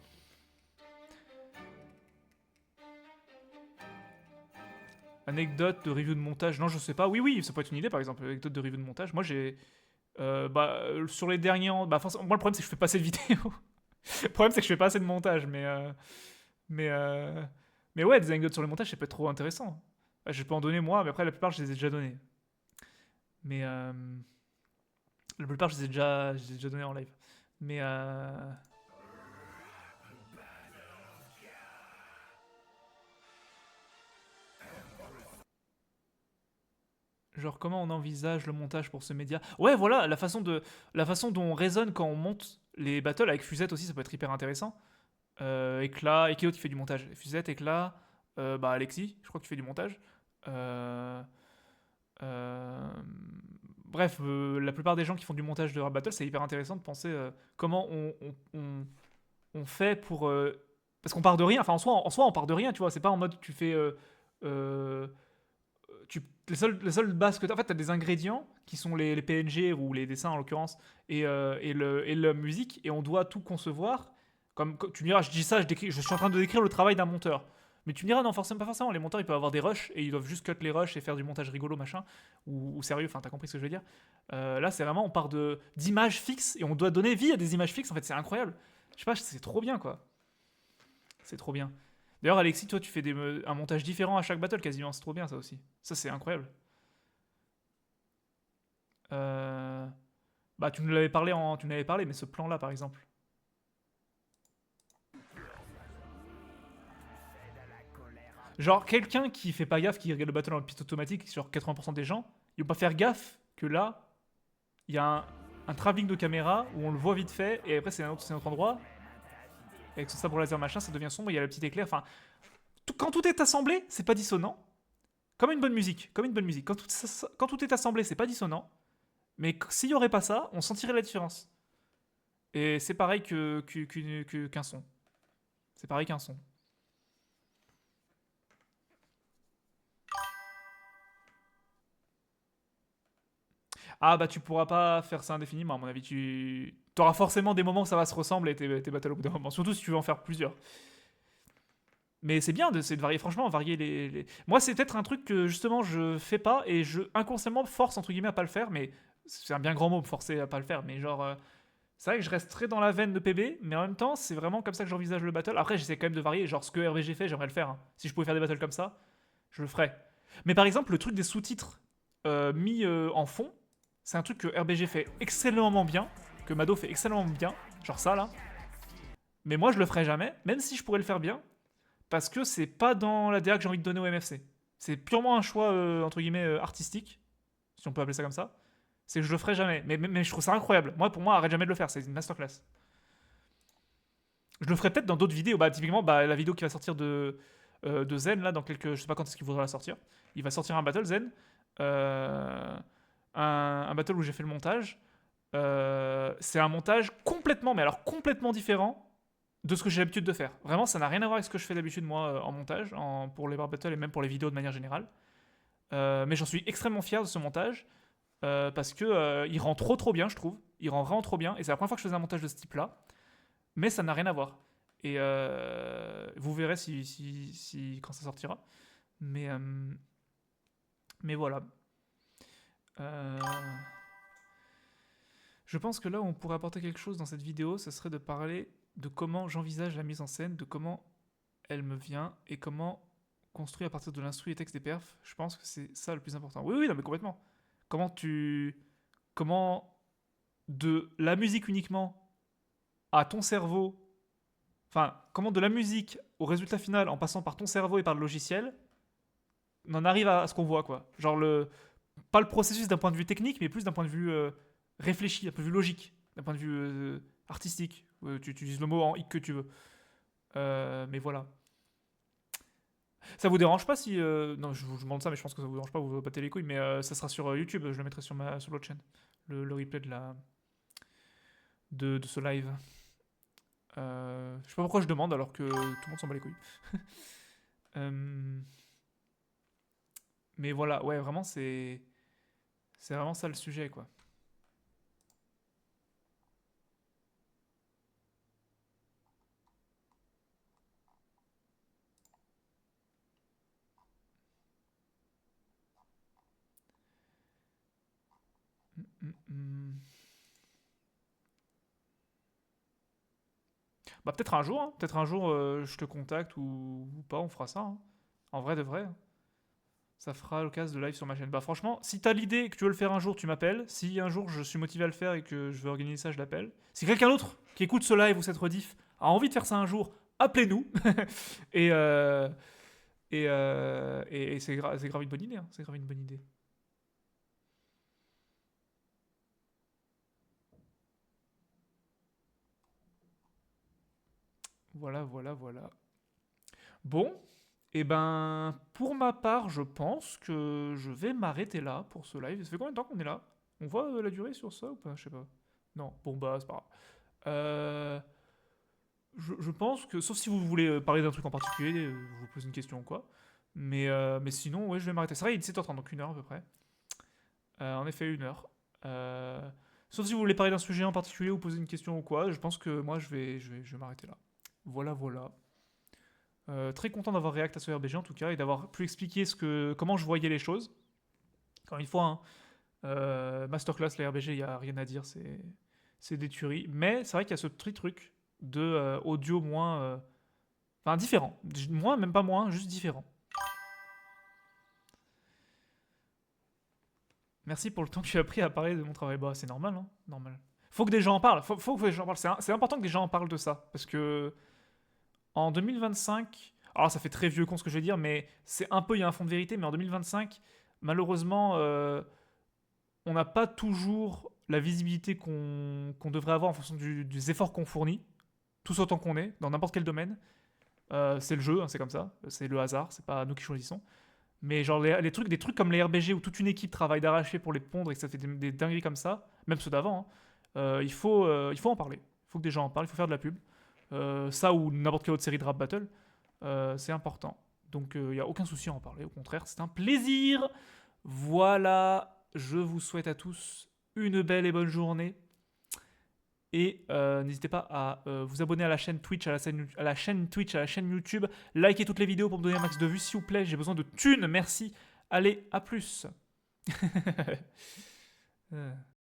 Anecdote de review de montage. Non, je sais pas. Oui, ça peut être une idée, par exemple. Anecdote de review de montage. Moi, j'ai. Sur les derniers. Bah, moi, le problème, c'est que je fais pas assez de vidéos. Le problème, c'est que je fais pas assez de montage, mais. Euh, mais ouais, des anecdotes sur le montage, ça peut être trop intéressant. Je peux en donner moi, mais après, la plupart, je les ai déjà donnés. Mais. La plupart, je les ai déjà donnés en live. Mais. Genre, comment on envisage le montage pour ce média? Ouais, voilà, la façon dont on raisonne quand on monte les battles avec Fusette aussi, ça peut être hyper intéressant. Éclat, et qui d'autre qui fait du montage? Fusette, Éclat, bah Alexis, je crois que tu fais du montage. Euh, euh, Bref, la plupart des gens qui font du montage de rap battle, c'est hyper intéressant de penser comment on fait pour Parce qu'on part de rien, enfin en soi on part de rien, tu vois, c'est pas en mode tu fais... euh, les seules bases que tu as, en fait, tu as des ingrédients qui sont les PNG ou les dessins en l'occurrence et la musique, et on doit tout concevoir. Comme tu me diras, je dis ça, je suis en train de décrire le travail d'un monteur. Mais tu me diras, non, forcément, pas forcément. Les monteurs, ils peuvent avoir des rushs et ils doivent juste cut les rushs et faire du montage rigolo, machin, ou sérieux, enfin, t'as compris ce que je veux dire. Là, c'est vraiment, on part d'images fixes et on doit donner vie à des images fixes. En fait, c'est incroyable. Je sais pas, c'est trop bien, quoi. C'est trop bien. D'ailleurs, Alexis, toi, tu fais un montage différent à chaque battle quasiment. C'est trop bien, ça aussi. Ça, c'est incroyable. Euh, Bah, tu nous l'avais parlé, mais ce plan-là, par exemple. Genre, quelqu'un qui fait pas gaffe, qui regarde le battle dans le piste automatique, sur 80% des gens, ils vont pas faire gaffe que là, il y a un travelling de caméra où on le voit vite fait, et après, c'est un autre endroit. Et avec son sabre laser machin, ça devient sombre, il y a le petit éclair. Enfin, quand tout est assemblé, c'est pas dissonant. Comme une bonne musique. Comme une bonne musique. Quand tout est assemblé, c'est pas dissonant. Mais s'il y aurait pas ça, on sentirait la différence. Et c'est pareil qu'un son. C'est pareil qu'un son. Ah bah tu pourras pas faire ça indéfiniment, à mon avis. Tu auras forcément des moments où ça va se ressembler tes battles au bout d'un moment. Surtout si tu veux en faire plusieurs. Mais c'est bien de varier, franchement, varier Moi, c'est peut-être un truc que justement je fais pas et je inconsciemment force entre guillemets à pas le faire, mais c'est un bien grand mot, forcer à pas le faire. Mais genre, c'est vrai que je reste très dans la veine de PB, mais en même temps, c'est vraiment comme ça que j'envisage le battle. Après, j'essaie quand même de varier. Genre, ce que RBG fait, j'aimerais le faire, hein. Si je pouvais faire des battles comme ça, je le ferais. Mais par exemple, le truc des sous-titres mis en fond, c'est un truc que RBG fait excellemment bien, que Mado fait excellemment bien, genre ça là. Mais moi, je le ferais jamais, même si je pourrais le faire bien, parce que c'est pas dans la DA que j'ai envie de donner au MFC. C'est purement un choix, entre guillemets, artistique, si on peut appeler ça comme ça. C'est que je le ferai jamais. Mais je trouve ça incroyable. Pour moi, arrête jamais de le faire, c'est une masterclass. Je le ferai peut-être dans d'autres vidéos. Bah, typiquement, bah, la vidéo qui va sortir de Zen, là, dans quelques. Je sais pas quand est-ce qu'il voudra la sortir. Il va sortir un battle Zen. Euh, un battle où j'ai fait le montage. C'est un montage complètement, mais alors complètement différent de ce que j'ai l'habitude de faire. Vraiment, ça n'a rien à voir avec ce que je fais d'habitude, moi, en montage, pour les bar battles et même pour les vidéos de manière générale. Mais j'en suis extrêmement fier de ce montage. Parce que il rend trop bien, je trouve. Il rend vraiment trop bien. Et c'est la première fois que je faisais un montage de ce type-là. Mais ça n'a rien à voir. Et vous verrez quand ça sortira. Mais, euh, mais voilà. Euh, je pense que là où on pourrait apporter quelque chose dans cette vidéo, ce serait de parler de comment j'envisage la mise en scène, de comment elle me vient et comment construire à partir de l'instru et texte des perfs. Je pense que c'est ça le plus important. Oui, oui, non, mais complètement. Comment tu. Comment de la musique uniquement à ton cerveau. Enfin, comment de la musique au résultat final, en passant par ton cerveau et par le logiciel, on en arrive à ce qu'on voit, quoi. Genre, pas le processus d'un point de vue technique, mais plus d'un point de vue réfléchi, d'un point de vue logique, d'un point de vue artistique. Tu utilises le mot en hic que tu veux. Mais voilà. Ça vous dérange pas si. Non, je vous demande ça, mais je pense que ça vous dérange pas, vous vous battez les couilles, mais ça sera sur YouTube, je le mettrai sur l'autre chaîne. Le replay de ce live. Je sais pas pourquoi je demande alors que tout le monde s'en bat les couilles. Euh, mais voilà, ouais, vraiment, c'est vraiment ça le sujet, quoi. Mm, mm. Bah, peut-être un jour, je te contacte ou pas, on fera ça, hein. En vrai de vrai, hein. Ça fera l'occasion de live sur ma chaîne. Bah, franchement, si t'as l'idée et que tu veux le faire un jour, tu m'appelles. Si un jour je suis motivé à le faire et que je veux organiser ça, je l'appelle. Si quelqu'un d'autre qui écoute ce live ou cette rediff a envie de faire ça un jour, appelez-nous. et, et c'est grave une bonne idée, hein. C'est grave une bonne idée. Voilà, voilà, voilà. Bon, et ben, pour ma part, je pense que je vais m'arrêter là pour ce live. Ça fait combien de temps qu'on est là? On voit la durée sur ça ou pas? Je sais pas. Non, bon bah c'est pas grave. Euh, je pense que, sauf si vous voulez parler d'un truc en particulier, vous posez une question ou quoi. Mais sinon, ouais, je vais m'arrêter. C'est vrai, il est 17h30, donc 1 heure à peu près. En effet, 1 heure. Euh, Sauf si vous voulez parler d'un sujet en particulier ou poser une question ou quoi, je pense que moi, je vais m'arrêter là. Voilà, voilà. Très content d'avoir réacté à ce RBG en tout cas et d'avoir pu expliquer comment je voyais les choses. Encore une fois, hein, masterclass, les RBG, il n'y a rien à dire, c'est des tueries. Mais c'est vrai qu'il y a ce petit truc de audio moins. Enfin, différent. Moins, même pas moins, juste différent. Merci pour le temps que tu as pris à parler de mon travail. Bah, c'est normal, hein. Normal. Faut que des gens en parlent. Faut que des gens en parlent. C'est important que des gens en parlent de ça. Parce que en 2025. Alors, ça fait très vieux con ce que je vais dire, mais c'est un peu, il y a un fond de vérité. Mais en 2025, malheureusement, on n'a pas toujours la visibilité qu'on devrait avoir en fonction des efforts qu'on fournit, tous autant qu'on est, dans n'importe quel domaine. C'est le jeu, hein, c'est comme ça, c'est le hasard, c'est pas nous qui choisissons. Mais genre des trucs comme les RBG où toute une équipe travaille d'arracher pour les pondre et que ça fait des dingueries comme ça, même ceux d'avant, hein, il faut en parler. Il faut que des gens en parlent, il faut faire de la pub. Ça ou n'importe quelle autre série de rap battle, c'est important. Donc il n'y a aucun souci à en parler, au contraire, c'est un plaisir. Voilà, je vous souhaite à tous une belle et bonne journée. Et n'hésitez pas à vous abonner à la chaîne Twitch, à la chaîne Twitch, à la chaîne YouTube. Likez toutes les vidéos pour me donner un max de vues, s'il vous plaît. J'ai besoin de thunes, merci. Allez, à plus.